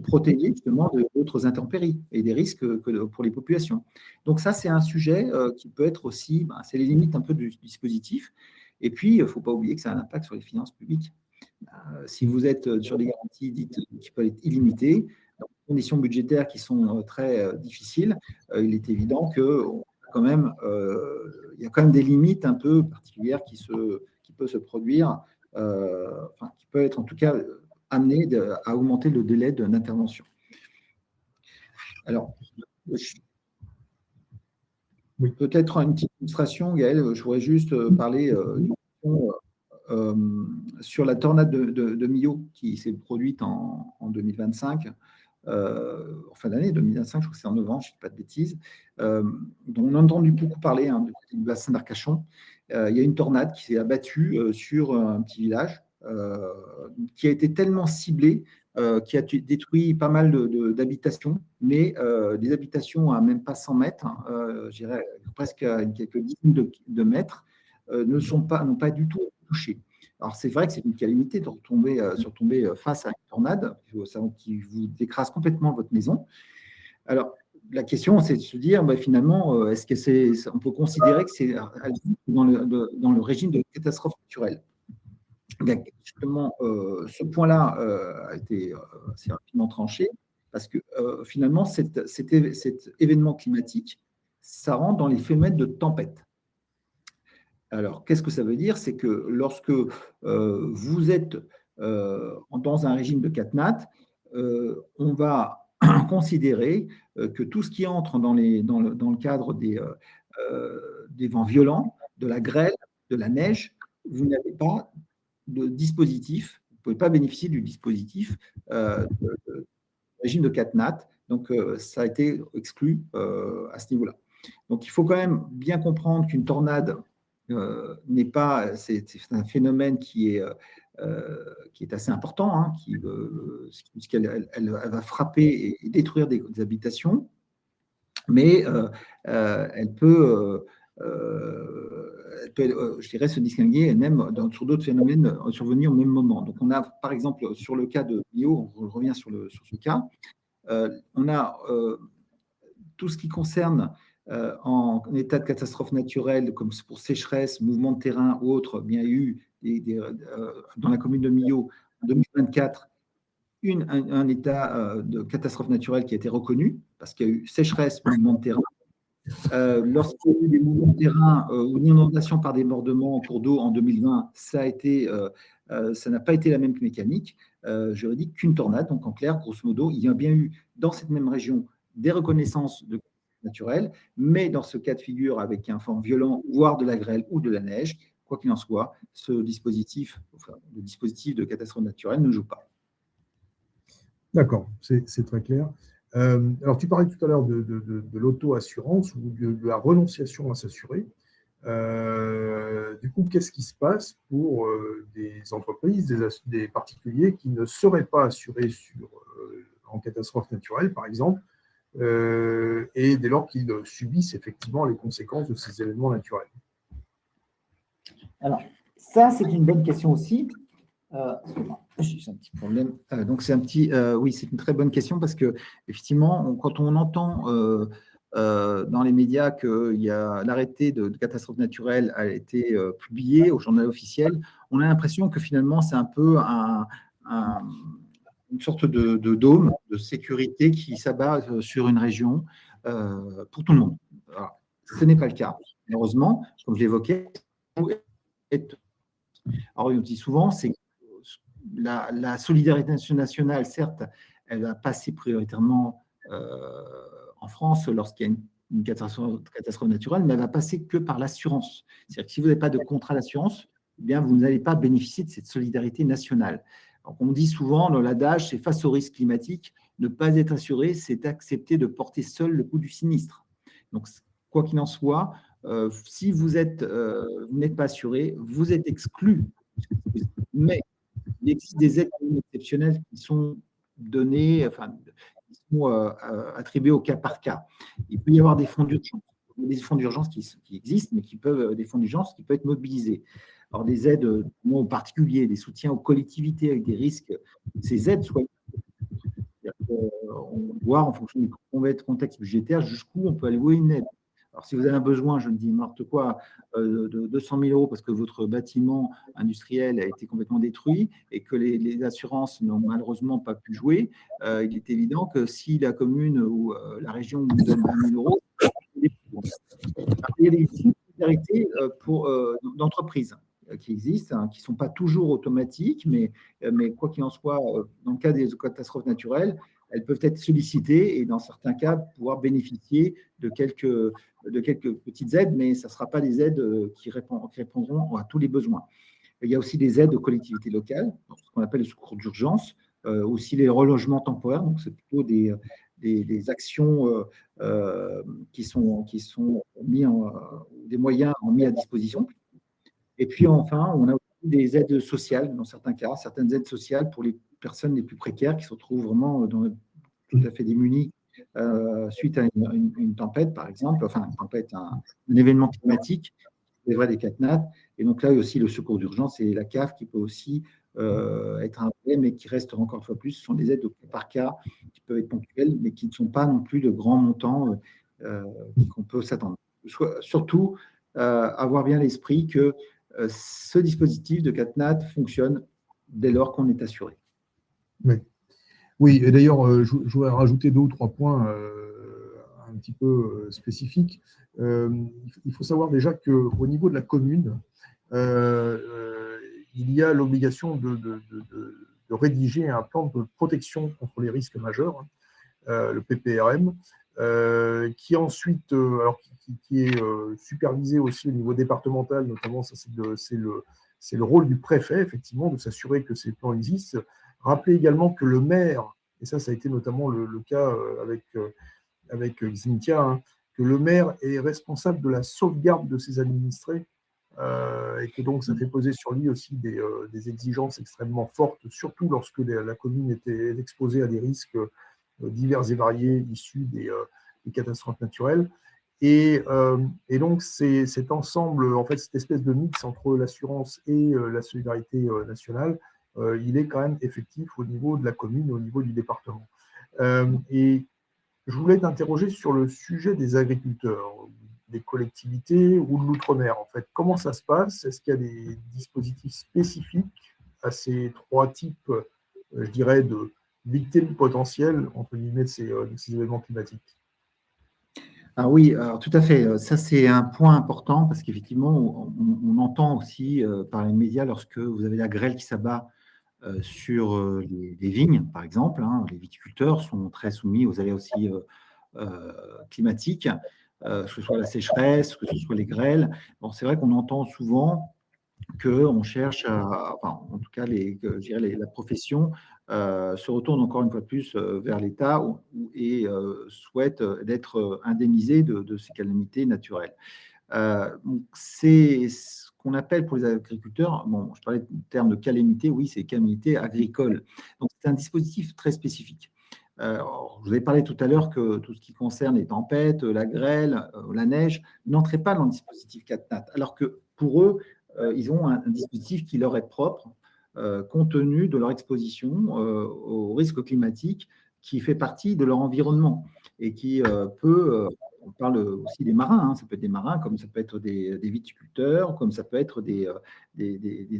S3: protégé justement d'autres intempéries et des risques pour les populations. Donc ça, c'est un sujet qui peut être aussi, c'est les limites un peu du dispositif. Et puis, il ne faut pas oublier que ça a un impact sur les finances publiques. Si vous êtes sur des garanties dites qui peuvent être illimitées, dans des conditions budgétaires qui sont très difficiles, il est évident que quand même, il y a quand même des limites un peu particulières qui peuvent se produire, qui peuvent être en tout cas amené à augmenter le délai d'intervention. Alors, oui, peut-être une petite illustration, Gaël, je voudrais juste parler sur la tornade de Millau qui s'est produite en 2025, en fin d'année 2025, je crois que c'est en novembre, je ne dis pas de bêtises, dont on a entendu beaucoup parler du bassin d'Arcachon. Il y a une tornade qui s'est abattue sur un petit village qui a été tellement ciblée, qui a détruit pas mal d'habitations, mais des habitations à même pas 100 mètres, je dirais presque à quelques dizaines de mètres, n'ont pas du tout touché. Alors, c'est vrai que c'est une calamité de retomber face à une tornade qui vous écrase complètement votre maison. Alors, la question, c'est de se dire, finalement, est-ce que on peut considérer que c'est dans le régime de catastrophe naturelle? Bien, justement, ce point-là a été assez rapidement tranché parce que finalement, cet événement climatique, ça rentre dans les phénomènes de tempête. Alors, qu'est-ce que ça veut dire? C'est que lorsque vous êtes dans un régime de CatNat, on va considérer que tout ce qui entre dans le cadre des vents violents, de la grêle, de la neige, vous n'avez pas de dispositif, vous ne pouvez pas bénéficier du dispositif de régime de CatNat. Donc, ça a été exclu à ce niveau-là. Donc, il faut quand même bien comprendre qu'une tornade n'est pas, c'est un phénomène qui est assez important, hein, puisqu'elle elle va frapper et détruire des habitations, mais elle peut, je dirais, se distinguer même sur d'autres phénomènes survenus au même moment. Donc, on a, par exemple, sur le cas de Bio, on revient sur ce cas, on a tout ce qui concerne en état de catastrophe naturelle, comme pour sécheresse, mouvement de terrain ou autre, bien il y a eu dans la commune de Millau, en 2024, un état de catastrophe naturelle qui a été reconnu, parce qu'il y a eu sécheresse, mouvement de terrain. Lorsqu'il y a eu des mouvements de terrain ou une inondation par débordement en cours d'eau en 2020, ça n'a pas été la même mécanique juridique qu'une tornade. Donc, en clair, grosso modo, il y a bien eu dans cette même région des reconnaissances de catastrophes naturelles, mais dans ce cas de figure avec un vent violent, voire de la grêle ou de la neige, quoi qu'il en soit, le dispositif de catastrophe naturelle ne joue pas.
S1: D'accord, c'est très clair. Alors, tu parlais tout à l'heure de l'auto-assurance ou de la renonciation à s'assurer. Du coup, qu'est-ce qui se passe pour des entreprises, des particuliers qui ne seraient pas assurés en catastrophe naturelle, par exemple, et dès lors qu'ils subissent effectivement les conséquences de ces événements naturels?
S3: Alors, ça, c'est une bonne question aussi. J'ai un petit problème. Donc, oui, c'est une très bonne question parce que, effectivement, quand on entend dans les médias que l'arrêté de catastrophe naturelle a été publié au journal officiel, on a l'impression que finalement, c'est un peu une sorte de dôme de sécurité qui s'abat sur une région pour tout le monde. Alors, ce n'est pas le cas. Malheureusement, comme je l'évoquais, alors, on dit souvent, c'est la solidarité nationale, certes, elle va passer prioritairement en France lorsqu'il y a une catastrophe naturelle, mais elle va passer que par l'assurance. C'est-à-dire que si vous n'avez pas de contrat d'assurance, eh bien, vous n'allez pas bénéficier de cette solidarité nationale. Donc, on dit souvent dans l'adage, c'est face au risque climatique, ne pas être assuré, c'est accepter de porter seul le coût du sinistre. Donc, quoi qu'il en soit, si vous n'êtes pas assuré, vous êtes exclu. Mais il existe des aides exceptionnelles qui sont données, enfin, qui sont attribuées au cas par cas. Il peut y avoir des fonds d'urgence qui existent, mais des fonds d'urgence qui peuvent être mobilisés. Alors, des aides aux particuliers, des soutiens aux collectivités avec des risques, ces aides soient. On va voir en fonction du contexte budgétaire jusqu'où on peut allouer une aide. Alors, si vous avez un besoin, je ne dis n'importe quoi, de 200 000 euros parce que votre bâtiment industriel a été complètement détruit et que les assurances n'ont malheureusement pas pu jouer, il est évident que si la commune ou la région vous donne 20 000 euros, il y a des solidarités d'entreprises qui existent, hein, qui ne sont pas toujours automatiques, mais quoi qu'il en soit, dans le cas des catastrophes naturelles, elles peuvent être sollicitées et dans certains cas pouvoir bénéficier de quelques petites aides, mais ça ne sera pas des aides qui répondront à tous les besoins. Il y a aussi des aides aux collectivités locales, ce qu'on appelle le secours d'urgence, aussi les relogements temporaires, donc c'est plutôt des actions qui sont des moyens mis à disposition. Et puis enfin, on a aussi des aides sociales dans certains cas, certaines aides sociales pour les personnes les plus précaires qui se retrouvent vraiment tout à fait démunies suite à une tempête, par exemple, enfin une tempête, un événement climatique, c'est vrai des CatNat. Et donc là, il y a aussi le secours d'urgence et la CAF qui peut aussi être un problème, mais qui reste encore une fois plus, ce sont des aides au cas par cas qui peuvent être ponctuelles, mais qui ne sont pas non plus de grands montants qu'on peut s'attendre. Surtout, avoir bien l'esprit que ce dispositif de CatNat fonctionne dès lors qu'on est assuré.
S1: Oui, oui, et d'ailleurs, je voudrais rajouter 2 ou 3 points un petit peu spécifiques. Il faut savoir déjà qu'au niveau de la commune, il y a l'obligation de rédiger un plan de protection contre les risques majeurs, le PPRM, qui ensuite, alors qui est supervisé aussi au niveau départemental, notamment, ça c'est le rôle du préfet, effectivement, de s'assurer que ces plans existent. Rappelez également que le maire, et ça a été notamment le cas avec Xynthia, hein, que le maire est responsable de la sauvegarde de ses administrés, et que donc ça fait peser sur lui aussi des exigences extrêmement fortes, surtout lorsque la commune était exposée à des risques divers et variés issus des catastrophes naturelles. Et donc, cet ensemble, en fait, cette espèce de mix entre l'assurance et la solidarité nationale, il est quand même effectif au niveau de la commune, au niveau du département. Et je voulais t'interroger sur le sujet des agriculteurs, des collectivités ou de l'outre-mer. En fait, comment ça se passe? Est-ce qu'il y a des dispositifs spécifiques à ces 3 types, je dirais, de victimes potentielles, entre guillemets, de ces événements climatiques?
S3: Ah oui, alors, tout à fait. Ça, c'est un point important parce qu'effectivement, on entend aussi par les médias lorsque vous avez la grêle qui s'abat sur les vignes, par exemple. Hein, les viticulteurs sont très soumis aux aléas aussi climatiques, que ce soit la sécheresse, que ce soit les grêles. Bon, c'est vrai qu'on entend souvent qu'on cherche enfin, en tout cas, je dirais la profession se retourne encore une fois de plus vers l'État et souhaite d'être indemnisé de ces calamités naturelles. Donc c'est ce qu'on appelle pour les agriculteurs, bon, je parlais du terme de calamité, oui, c'est calamité agricole. Donc c'est un dispositif très spécifique. Je vous avais parlé tout à l'heure que tout ce qui concerne les tempêtes, la grêle, la neige, n'entrait pas dans le dispositif CatNat, alors que pour eux, ils ont un dispositif qui leur est propre, compte tenu de leur exposition aux risques climatiques, qui fait partie de leur environnement et qui peut, on parle aussi des marins, hein, ça peut être des marins, comme ça peut être des viticulteurs, comme ça peut être des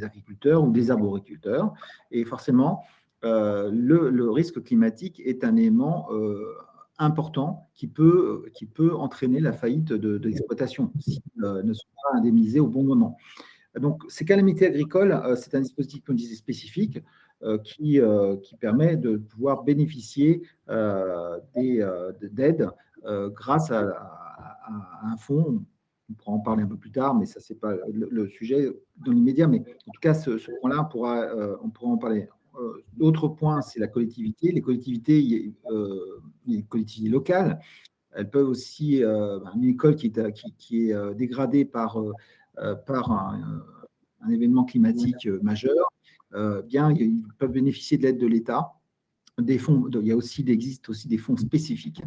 S3: agriculteurs ou des arboriculteurs. Et forcément, le risque climatique est un élément important qui peut entraîner la faillite de l'exploitation s'ils ne sont pas indemnisés au bon moment. Donc, ces calamités agricoles, c'est un dispositif, comme je disais, spécifique qui permet de pouvoir bénéficier d'aides grâce à un fonds. On pourra en parler un peu plus tard, mais ça, ce n'est pas le sujet dans l'immédiat. Mais en tout cas, ce point-là, on pourra en parler. L'autre point, c'est la collectivité. Les collectivités locales, elles peuvent aussi, une école qui est dégradée par un événement climatique majeur, bien, ils peuvent bénéficier de l'aide de l'État. Des fonds, il existe aussi des fonds spécifiques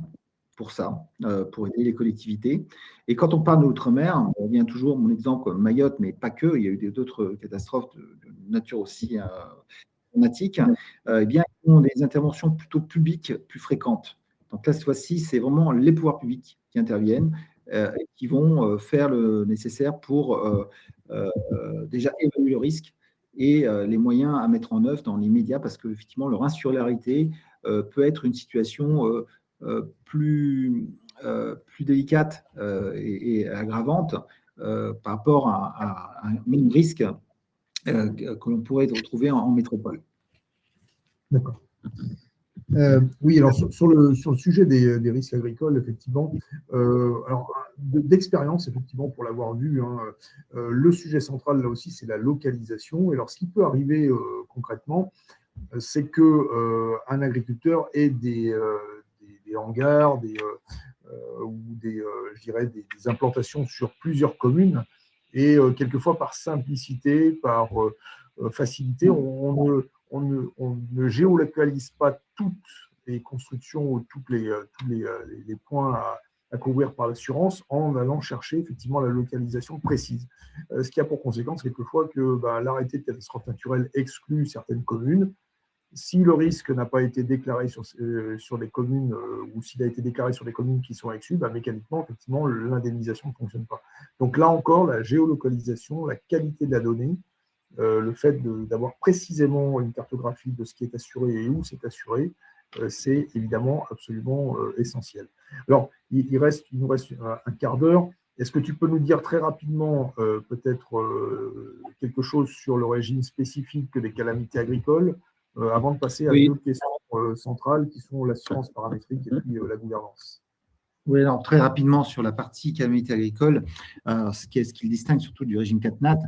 S3: pour ça, pour aider les collectivités. Et quand on parle de l'outre-mer, on revient toujours mon exemple Mayotte, mais pas que, il y a eu d'autres catastrophes de nature aussi dramatique, eh bien, ils ont des interventions plutôt publiques plus fréquentes. Donc là, cette fois-ci, c'est vraiment les pouvoirs publics qui interviennent et qui vont faire le nécessaire pour déjà évaluer le risque et les moyens à mettre en œuvre dans l'immédiat, parce que effectivement, leur insularité peut être une situation plus délicate et aggravante par rapport à un même risque que l'on pourrait retrouver en métropole.
S1: D'accord. Oui, alors sur le sujet des risques agricoles, effectivement, alors d'expérience, effectivement, pour l'avoir vu, hein, le sujet central, là aussi, c'est la localisation. Et alors, ce qui peut arriver concrètement, c'est qu'un agriculteur ait des hangars ou je dirais des implantations sur plusieurs communes. Et quelquefois, par simplicité, par facilité, on ne géolocalise pas toutes les constructions ou tous les points à couvrir par l'assurance en allant chercher effectivement la localisation précise. Ce qui a pour conséquence quelquefois que l'arrêté de catastrophe naturelle exclut certaines communes Si le risque n'a pas été déclaré sur des communes ou s'il a été déclaré sur des communes qui sont exclues, mécaniquement, effectivement, l'indemnisation ne fonctionne pas. Donc là encore, la géolocalisation, la qualité de la donnée, le fait d'avoir précisément une cartographie de ce qui est assuré et où c'est assuré, c'est évidemment absolument essentiel. Alors, il nous reste un quart d'heure. Est-ce que tu peux nous dire très rapidement peut-être quelque chose sur le régime spécifique des calamités agricoles avant de passer à deux questions centrales qui sont l'assurance paramétrique et puis la gouvernance?
S3: Oui, alors très rapidement sur la partie calamité agricole, ce qui le distingue surtout du régime CatNat,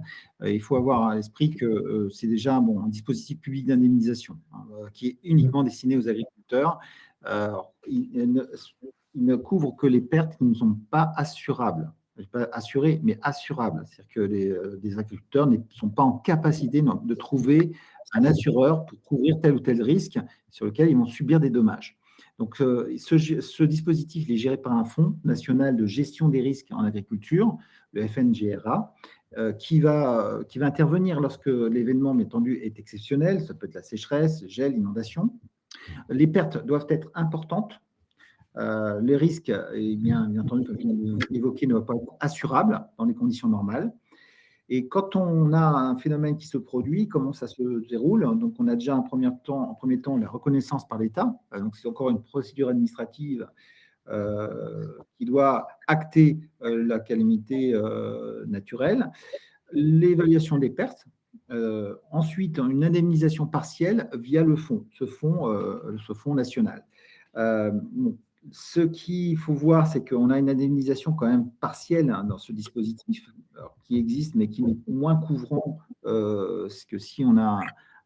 S3: il faut avoir à l'esprit que c'est déjà un dispositif public d'indemnisation qui est uniquement destiné aux agriculteurs. Il ne couvre que les pertes qui ne sont pas assurables. Pas assurées, mais assurables. C'est-à-dire que les agriculteurs ne sont pas en capacité de trouver un assureur pour couvrir tel ou tel risque sur lequel ils vont subir des dommages. Donc, ce dispositif est géré par un fonds national de gestion des risques en agriculture, le FNGRA, qui va intervenir lorsque l'événement entendu est exceptionnel. Ça peut être la sécheresse, gel, inondation. Les pertes doivent être importantes. Le risque, bien entendu, comme je l'ai évoqué, ne va pas être assurable dans les conditions normales. Et quand on a un phénomène qui se produit, comment ça se déroule? Donc, on a déjà en premier temps la reconnaissance par l'État. Donc, c'est encore une procédure administrative qui doit acter la calamité naturelle, l'évaluation des pertes, ensuite une indemnisation partielle via ce fonds national. Ce qu'il faut voir, c'est qu'on a une indemnisation quand même partielle dans ce dispositif qui existe, mais qui est moins couvrant que si on a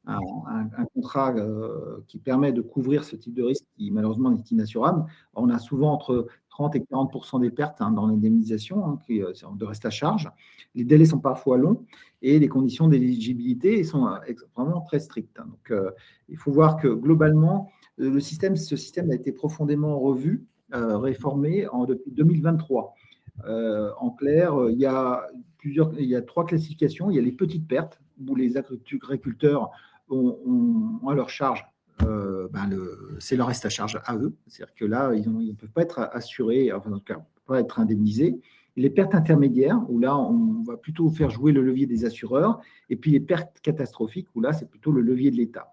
S3: un contrat qui permet de couvrir ce type de risque qui malheureusement est inassurable. On a souvent entre 30 et 40% des pertes dans l'indemnisation de reste à charge. Les délais sont parfois longs et les conditions d'éligibilité sont vraiment très strictes. Donc, il faut voir que globalement, ce système a été profondément revu, réformé depuis 2023. En clair, il y a 3 classifications. Il y a les petites pertes, où les agriculteurs ont à leur charge, c'est leur reste à charge à eux. C'est-à-dire que là, ils ne peuvent pas être assurés, enfin, en tout cas, pas être indemnisés. Les pertes intermédiaires, où là, on va plutôt faire jouer le levier des assureurs. Et puis les pertes catastrophiques, où là, c'est plutôt le levier de l'État.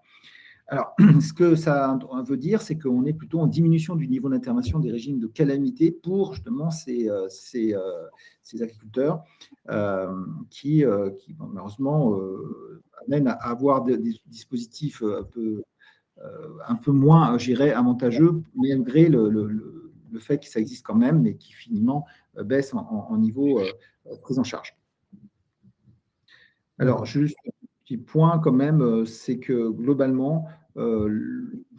S3: Alors, ce que ça veut dire, c'est qu'on est plutôt en diminution du niveau d'intervention des régimes de calamité pour justement ces agriculteurs qui malheureusement amènent à avoir des dispositifs un peu moins, je dirais, avantageux, malgré le fait que ça existe quand même, mais qui finalement baisse en niveau prise en charge. Alors, juste un petit point quand même, c'est que globalement, vous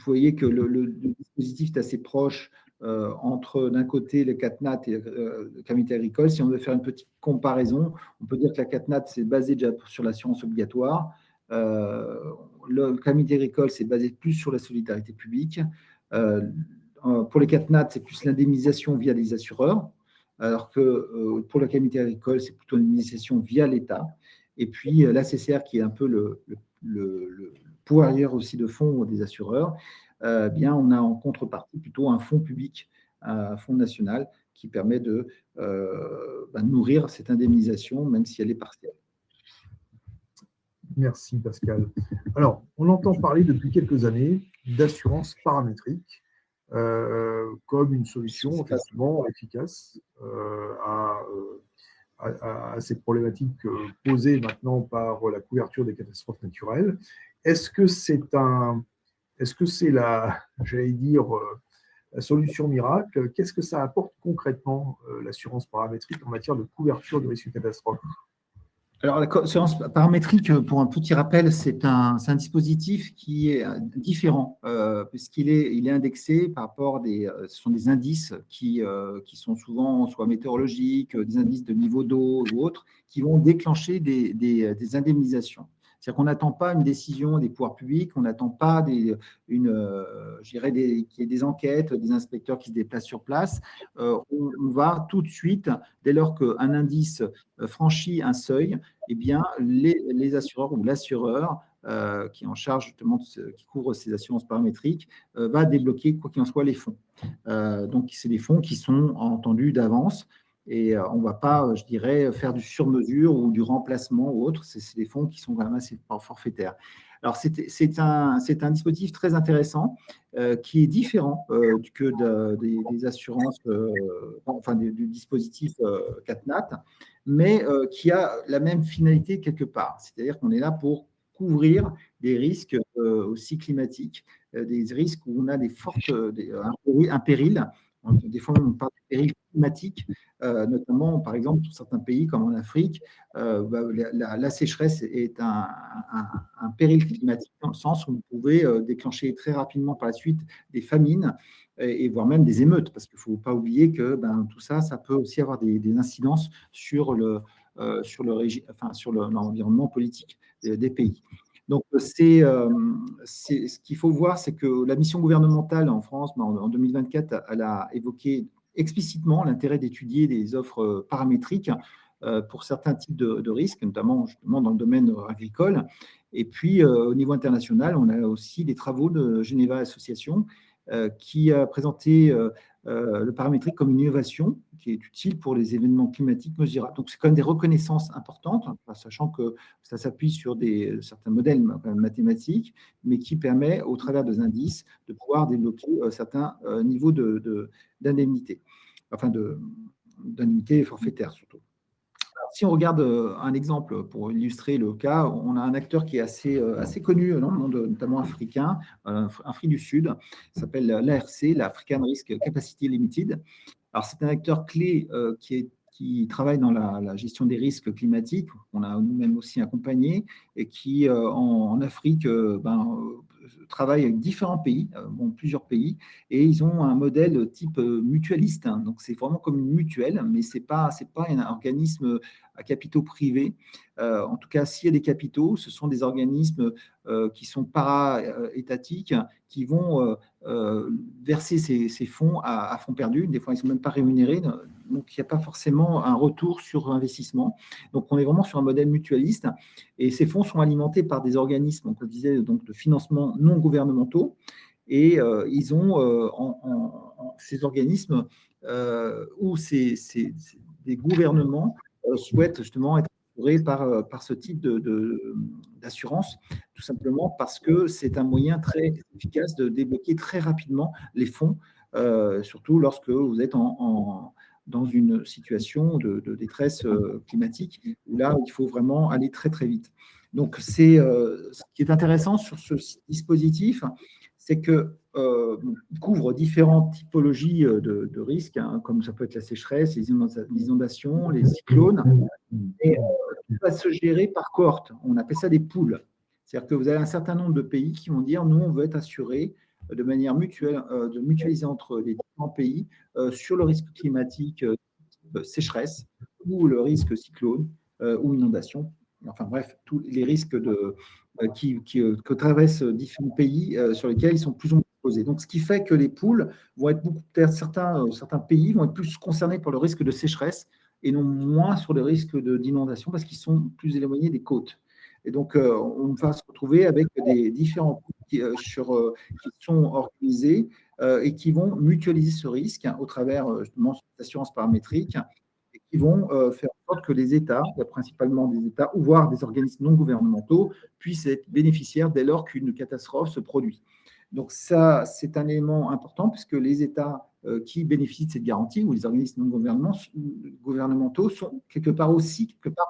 S3: voyez que le dispositif est assez proche entre d'un côté le CatNat et le calamité agricole. Si on veut faire une petite comparaison, on peut dire que la CatNat c'est basé déjà sur l'assurance obligatoire. Le calamité agricole c'est basé plus sur la solidarité publique. Pour les CatNat, c'est plus l'indemnisation via les assureurs, alors que pour la calamité agricole, c'est plutôt l'indemnisation via l'État. Et puis la CCR qui est un peu le pourvoyeur aussi de fonds des assureurs, bien on a en contrepartie plutôt un fonds public, un fonds national qui permet de nourrir cette indemnisation, même si elle est partielle.
S1: Merci Pascal. Alors, on entend parler depuis quelques années d'assurance paramétrique comme une solution effectivement efficace à ces problématiques posées maintenant par la couverture des catastrophes naturelles. Est-ce que c'est j'allais dire, la solution miracle? Qu'est-ce que ça apporte concrètement, l'assurance paramétrique en matière de couverture de risque de catastrophe?
S3: Alors, l'assurance paramétrique, pour un petit rappel, c'est un dispositif qui est différent, puisqu'il est indexé par rapport ce sont des indices qui sont souvent soit météorologiques, des indices de niveau d'eau ou autres, qui vont déclencher des indemnisations. C'est-à-dire qu'on n'attend pas une décision des pouvoirs publics, on n'attend pas qu'il y ait des enquêtes, des inspecteurs qui se déplacent sur place. On va tout de suite, dès lors qu'un indice franchit un seuil, eh bien, les assureurs ou l'assureur qui est en charge justement, qui couvre ces assurances paramétriques, va débloquer, quoi qu'il en soit, les fonds. Donc, c'est des fonds qui sont entendus d'avance et on ne va pas, je dirais, faire du sur-mesure ou du remplacement ou autre. C'est des fonds qui sont quand même assez forfaitaires. Alors, c'est un dispositif très intéressant qui est différent que des assurances, enfin du dispositif CatNat, mais qui a la même finalité quelque part. C'est-à-dire qu'on est là pour couvrir des risques aussi climatiques, des risques où on a un péril. Des fois, on parle de péril climatique, notamment, par exemple, dans certains pays comme en Afrique, la sécheresse est un péril climatique dans le sens où vous pouvez déclencher très rapidement par la suite des famines et voire même des émeutes, parce qu'il ne faut pas oublier que tout ça, ça peut aussi avoir des incidences sur l'environnement politique des pays. Donc, ce qu'il faut voir, c'est que la mission gouvernementale en France, en 2024, elle a évoqué explicitement l'intérêt d'étudier des offres paramétriques pour certains types de risques, notamment justement dans le domaine agricole. Et puis, au niveau international, on a aussi des travaux de Geneva Association qui a présenté le paramétrique comme une innovation qui est utile pour les événements climatiques mesurables. Donc, c'est quand même des reconnaissances importantes, sachant que ça s'appuie sur certains modèles mathématiques, mais qui permet, au travers des indices, de pouvoir débloquer certains niveaux d'indemnité, enfin d'indemnité forfaitaire surtout. Alors, si on regarde un exemple pour illustrer le cas, on a un acteur qui est assez connu dans le monde, notamment africain, Afrique du Sud, s'appelle l'ARC, l'African Risk Capacity Limited. Alors, c'est un acteur clé qui travaille dans la gestion des risques climatiques. On a nous-mêmes aussi accompagné et qui, en Afrique, travaille avec différents pays, plusieurs pays, et ils ont un modèle type mutualiste. Donc, c'est vraiment comme une mutuelle, mais ce n'est pas un organisme à capitaux privés. En tout cas, s'il y a des capitaux, ce sont des organismes qui sont para-étatiques, qui vont verser ces fonds à fonds perdus. Des fois, ils ne sont même pas rémunérés, donc il n'y a pas forcément un retour sur investissement. Donc, on est vraiment sur un modèle mutualiste, et ces fonds sont alimentés par des organismes, on disait, donc, de financement non gouvernementaux, et ils ont ces organismes où des gouvernements souhaitent justement être assurés par ce type d'assurance, tout simplement parce que c'est un moyen très efficace de débloquer très rapidement les fonds, surtout lorsque vous êtes dans une situation de détresse climatique, où là, il faut vraiment aller très, très vite. Donc, ce qui est intéressant sur ce dispositif, c'est qu'il couvre différentes typologies de risques, comme ça peut être la sécheresse, les inondations, les cyclones, et tout va se gérer par cohorte. On appelle ça des pools. C'est-à-dire que vous avez un certain nombre de pays qui vont dire, nous, on veut être assurés de manière mutuelle, de mutualiser entre les différents pays sur le risque climatique, sécheresse, ou le risque cyclone, ou inondation. Enfin bref, tous les risques que traversent différents pays sur lesquels ils sont plus ou moins exposés. Donc, ce qui fait que les pools vont être peut-être certains pays vont être plus concernés par le risque de sécheresse et non moins sur le risque d'inondation parce qu'ils sont plus éloignés des côtes. Et donc, on va se retrouver avec des différents pools qui sont organisés et qui vont mutualiser ce risque au travers justement d'assurance paramétrique, et qui vont faire en sorte que les États, principalement des États, ou voire des organismes non gouvernementaux, puissent être bénéficiaires dès lors qu'une catastrophe se produit. Donc ça, c'est un élément important puisque les États qui bénéficient de cette garantie, ou les organismes non gouvernementaux, sont quelque part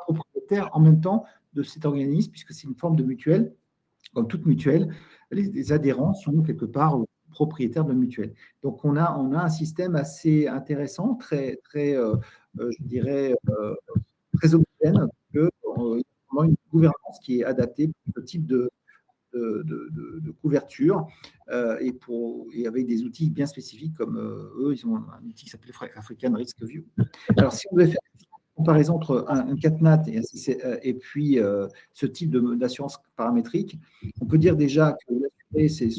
S3: propriétaires en même temps de cet organisme, puisque c'est une forme de mutuelle. Comme toute mutuelle, les adhérents sont quelque part propriétaires de la mutuelle. Donc, on a un système assez intéressant, très, très je dirais, très homogène, que vraiment une gouvernance qui est adaptée pour ce type de couverture et avec des outils bien spécifiques comme eux, ils ont un outil qui s'appelle African Risk View. Alors, si on devait faire une comparaison entre un CatNat et puis ce type d'assurance paramétrique, on peut dire déjà que l'assuré,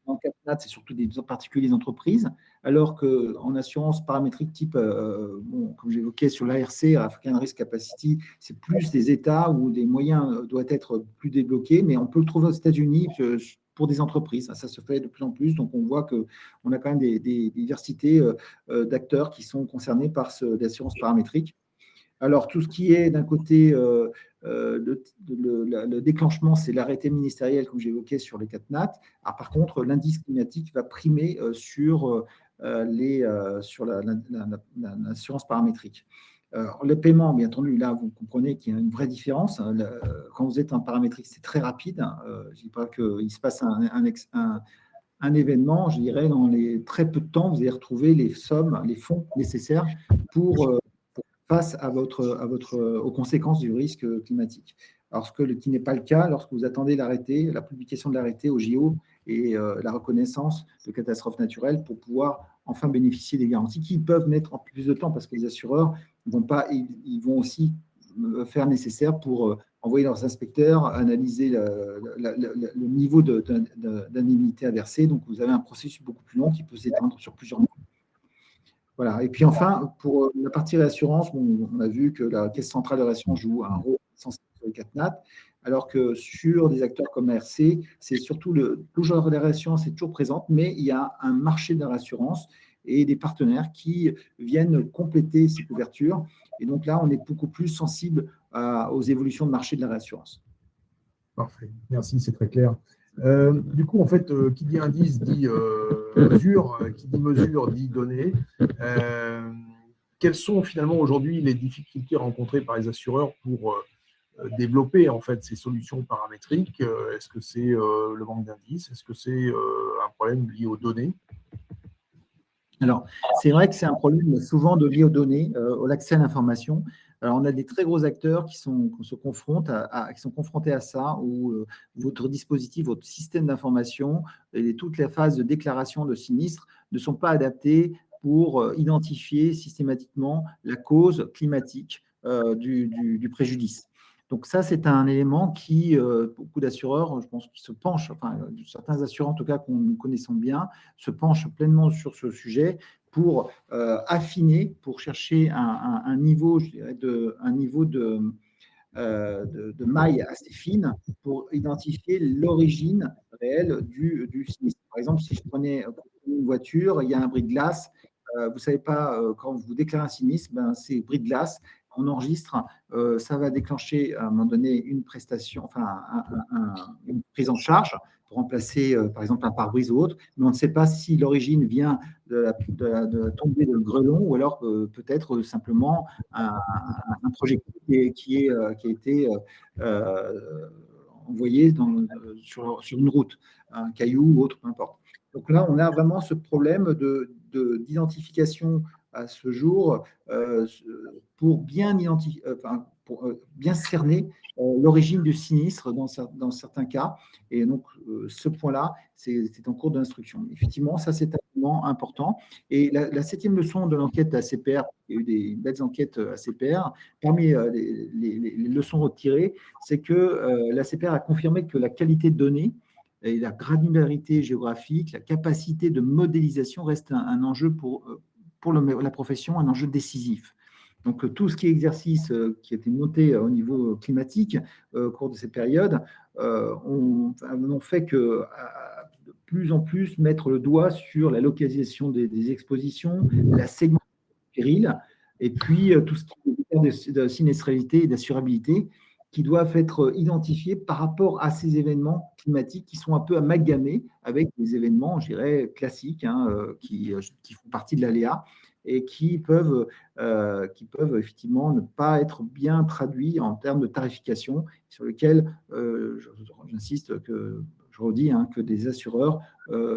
S3: en CatNat, c'est surtout en particulier des entreprises, alors qu'en assurance paramétrique type, comme j'évoquais sur l'ARC, African Risk Capacity, c'est plus des États où des moyens doivent être plus débloqués, mais on peut le trouver aux États-Unis pour des entreprises. Ça se fait de plus en plus, donc on voit qu'on a quand même des diversités d'acteurs qui sont concernés par l'assurance paramétrique. Alors, tout ce qui est d'un côté, le déclenchement, c'est l'arrêté ministériel, comme j'évoquais, sur les 4 NAT. Alors, par contre, l'indice climatique va primer sur l'assurance paramétrique. Le paiement, bien entendu, là, vous comprenez qu'il y a une vraie différence. Quand vous êtes en paramétrique, c'est très rapide. Je ne dis pas qu'il se passe un événement, je dirais, dans les très peu de temps, vous allez retrouver les sommes, les fonds nécessaires pour face aux conséquences du risque climatique. Alors, qui n'est pas le cas lorsque vous attendez l'arrêté, la publication de l'arrêté au JO et la reconnaissance de catastrophes naturelles pour pouvoir enfin bénéficier des garanties qui peuvent mettre en plus de temps parce que les assureurs ils vont aussi faire nécessaire pour envoyer leurs inspecteurs, analyser le niveau d'indemnité à verser. Donc, vous avez un processus beaucoup plus long qui peut s'étendre sur plusieurs mois. Voilà. Et puis enfin, pour la partie réassurance, on a vu que la Caisse centrale de réassurance joue un rôle essentiel sur les 4 NAT, alors que sur des acteurs comme ARC, c'est surtout toujours la réassurance est toujours présente, mais il y a un marché de la réassurance et des partenaires qui viennent compléter ces couvertures. Et donc là, on est beaucoup plus sensible aux évolutions de marché de la réassurance.
S1: Parfait. Merci, c'est très clair. Du coup, en fait, qui dit indice dit mesure, qui dit mesure dit données. Quelles sont finalement aujourd'hui les difficultés rencontrées par les assureurs pour développer en fait ces solutions paramétriques? Est-ce que c'est le manque d'indices? Est-ce que c'est un problème lié aux données?
S3: Alors, c'est vrai que c'est un problème souvent lié aux données, à l'accès à l'information. Alors, on a des très gros acteurs qui sont confrontés à ça, où votre dispositif, votre système d'information et toutes les phases de déclaration de sinistre ne sont pas adaptés pour identifier systématiquement la cause climatique du préjudice. Donc ça, c'est un élément qui, beaucoup d'assureurs, je pense, qui se penchent, enfin, certains assureurs, en tout cas, que nous connaissons bien, se penchent pleinement sur ce sujet pour affiner, pour chercher un niveau, je dirais, de maille assez fine pour identifier l'origine réelle du sinistre. Par exemple, si je prenais une voiture, il y a un bris de glace, vous ne savez pas, quand vous déclarez un sinistre, ces bris de glace, on enregistre, ça va déclencher à un moment donné une prestation, enfin une prise en charge pour remplacer par exemple un pare-brise ou autre, mais on ne sait pas si l'origine vient de la tombée de grelon ou alors peut-être simplement un projectile qui a été envoyé sur une route, un caillou ou autre, peu importe. Donc là, on a vraiment ce problème d'identification à ce jour pour bien cerner l'origine du sinistre dans certains cas. Et donc, ce point-là, c'est en cours d'instruction. Effectivement, ça, c'est un élément important. Et la 7e leçon de l'enquête ACPR, il y a eu des belles enquêtes ACPR, parmi les leçons retirées, c'est que l'ACPR a confirmé que la qualité de données et la granularité géographique, la capacité de modélisation reste un enjeu pour la profession, un enjeu décisif. Donc, tout ce qui est exercice qui a été noté au niveau climatique au cours de cette période, on fait que de plus en plus mettre le doigt sur la localisation des expositions, la segmentation péril, et puis tout ce qui est de sinistralité et d'assurabilité qui doivent être identifiés par rapport à ces événements climatiques qui sont un peu amalgamés avec des événements, je dirais, classiques, qui font partie de l'aléa et qui peuvent effectivement ne pas être bien traduits en termes de tarification, sur lesquels, j'insiste, je redis, que des assureurs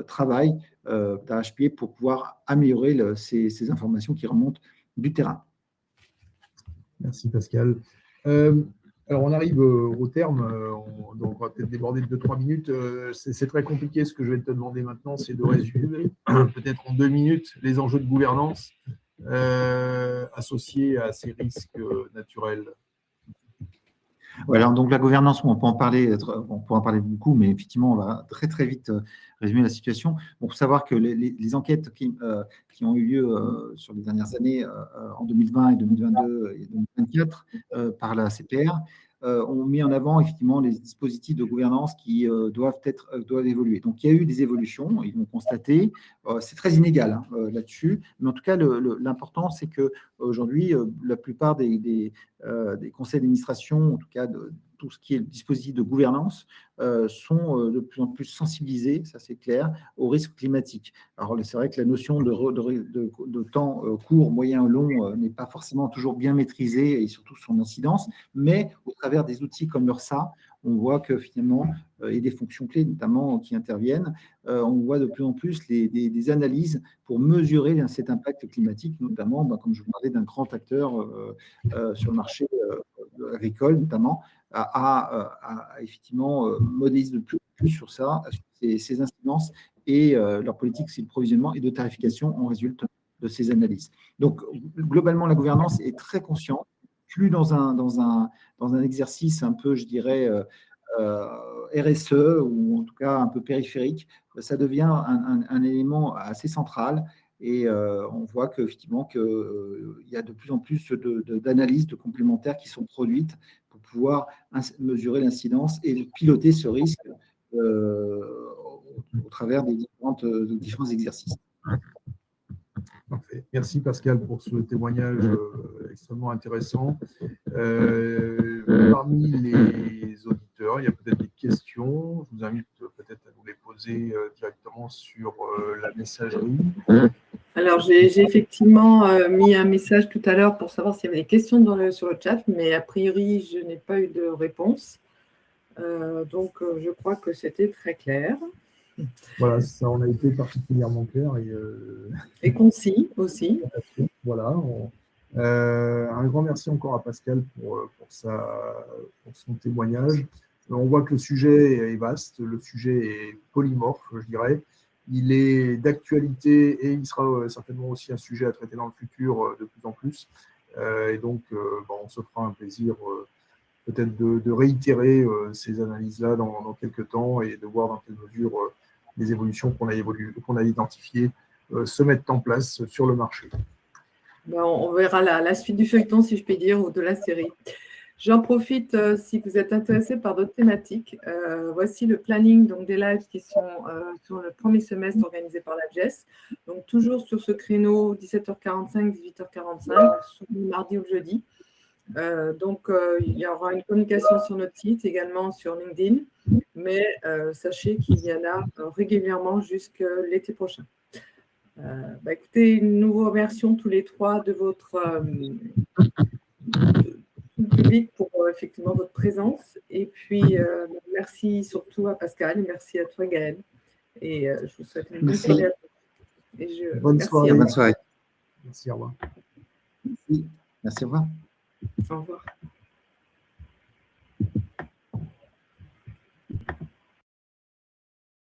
S3: travaillent d'arrache-pied pour pouvoir améliorer ces informations qui remontent du terrain.
S1: Merci Pascal. Alors, on arrive au terme, donc on va peut-être déborder de 2-3 minutes. C'est très compliqué. Ce que je vais te demander maintenant, c'est de résumer, peut-être en 2 minutes, les enjeux de gouvernance associés à ces risques naturels.
S3: Voilà, donc la gouvernance, on peut en parler beaucoup, mais effectivement, on va très très vite résumer la situation. Bon, faut savoir que les enquêtes qui ont eu lieu sur les dernières années, en 2020 et 2022 et 2024, par la CPR, ont mis en avant effectivement les dispositifs de gouvernance qui doivent évoluer. Donc, il y a eu des évolutions, ils l'ont constaté. C'est très inégal là-dessus, mais en tout cas, l'important, c'est que aujourd'hui, la plupart des conseils d'administration, en tout cas de tout ce qui est le dispositif de gouvernance, sont de plus en plus sensibilisés, ça c'est clair, aux risques climatiques. Alors c'est vrai que la notion de temps court, moyen, long n'est pas forcément toujours bien maîtrisée et surtout son incidence, mais au travers des outils comme l'URSSA, on voit que finalement, et des fonctions clés notamment qui interviennent, on voit de plus en plus des analyses pour mesurer cet impact climatique, notamment, comme je vous parlais, d'un grand acteur sur le marché agricole, notamment, à effectivement modéliser de plus en plus sur ça, sur ces incidences et leur politique, c'est le provisionnement et de tarification en résulte de ces analyses. Donc, globalement, la gouvernance est très consciente, plus dans un exercice un peu, je dirais, RSE, ou en tout cas un peu périphérique, ça devient un élément assez central. Et on voit qu'effectivement, qu'il y a de plus en plus d'analyses de complémentaires qui sont produites pour pouvoir mesurer l'incidence et piloter ce risque au travers des différents exercices.
S1: Parfait. Merci Pascal pour ce témoignage extrêmement intéressant. Parmi les auditeurs, il y a peut-être des questions. Je vous invite peut-être à nous les poser directement sur la messagerie.
S2: Alors, j'ai effectivement mis un message tout à l'heure pour savoir s'il y avait des questions sur le chat, mais a priori, je n'ai pas eu de réponse. Donc, je crois que c'était très clair.
S1: Voilà, ça en a été particulièrement clair.
S2: Et concis aussi.
S1: Voilà. Un grand merci encore à Pascal pour son témoignage. On voit que le sujet est vaste, le sujet est polymorphe, je dirais. Il est d'actualité et il sera certainement aussi un sujet à traiter dans le futur de plus en plus. Et donc, on se fera un plaisir peut-être de réitérer ces analyses-là dans quelques temps et de voir dans quelle mesure les évolutions qu'on a identifiées se mettent en place sur le marché.
S2: On verra la suite du feuilleton, si je puis dire, ou de la série. J'en profite, si vous êtes intéressé par d'autres thématiques. Voici le planning des lives qui sont sur le premier semestre organisé par l'ABGES. Donc, toujours sur ce créneau 17h45, 18h45, mardi ou jeudi. Il y aura une communication sur notre site, également sur LinkedIn. Mais sachez qu'il y en a régulièrement jusqu'à l'été prochain. Écoutez, nous vous remercions tous les trois de votre public pour effectivement votre présence. Et puis, merci surtout à Pascal et merci à toi, Gaël. Et je vous souhaite une bonne soirée à tous.
S1: Bonne soirée.
S3: Bonne soirée.
S1: Merci, au revoir.
S3: Merci, au revoir.
S2: Au revoir.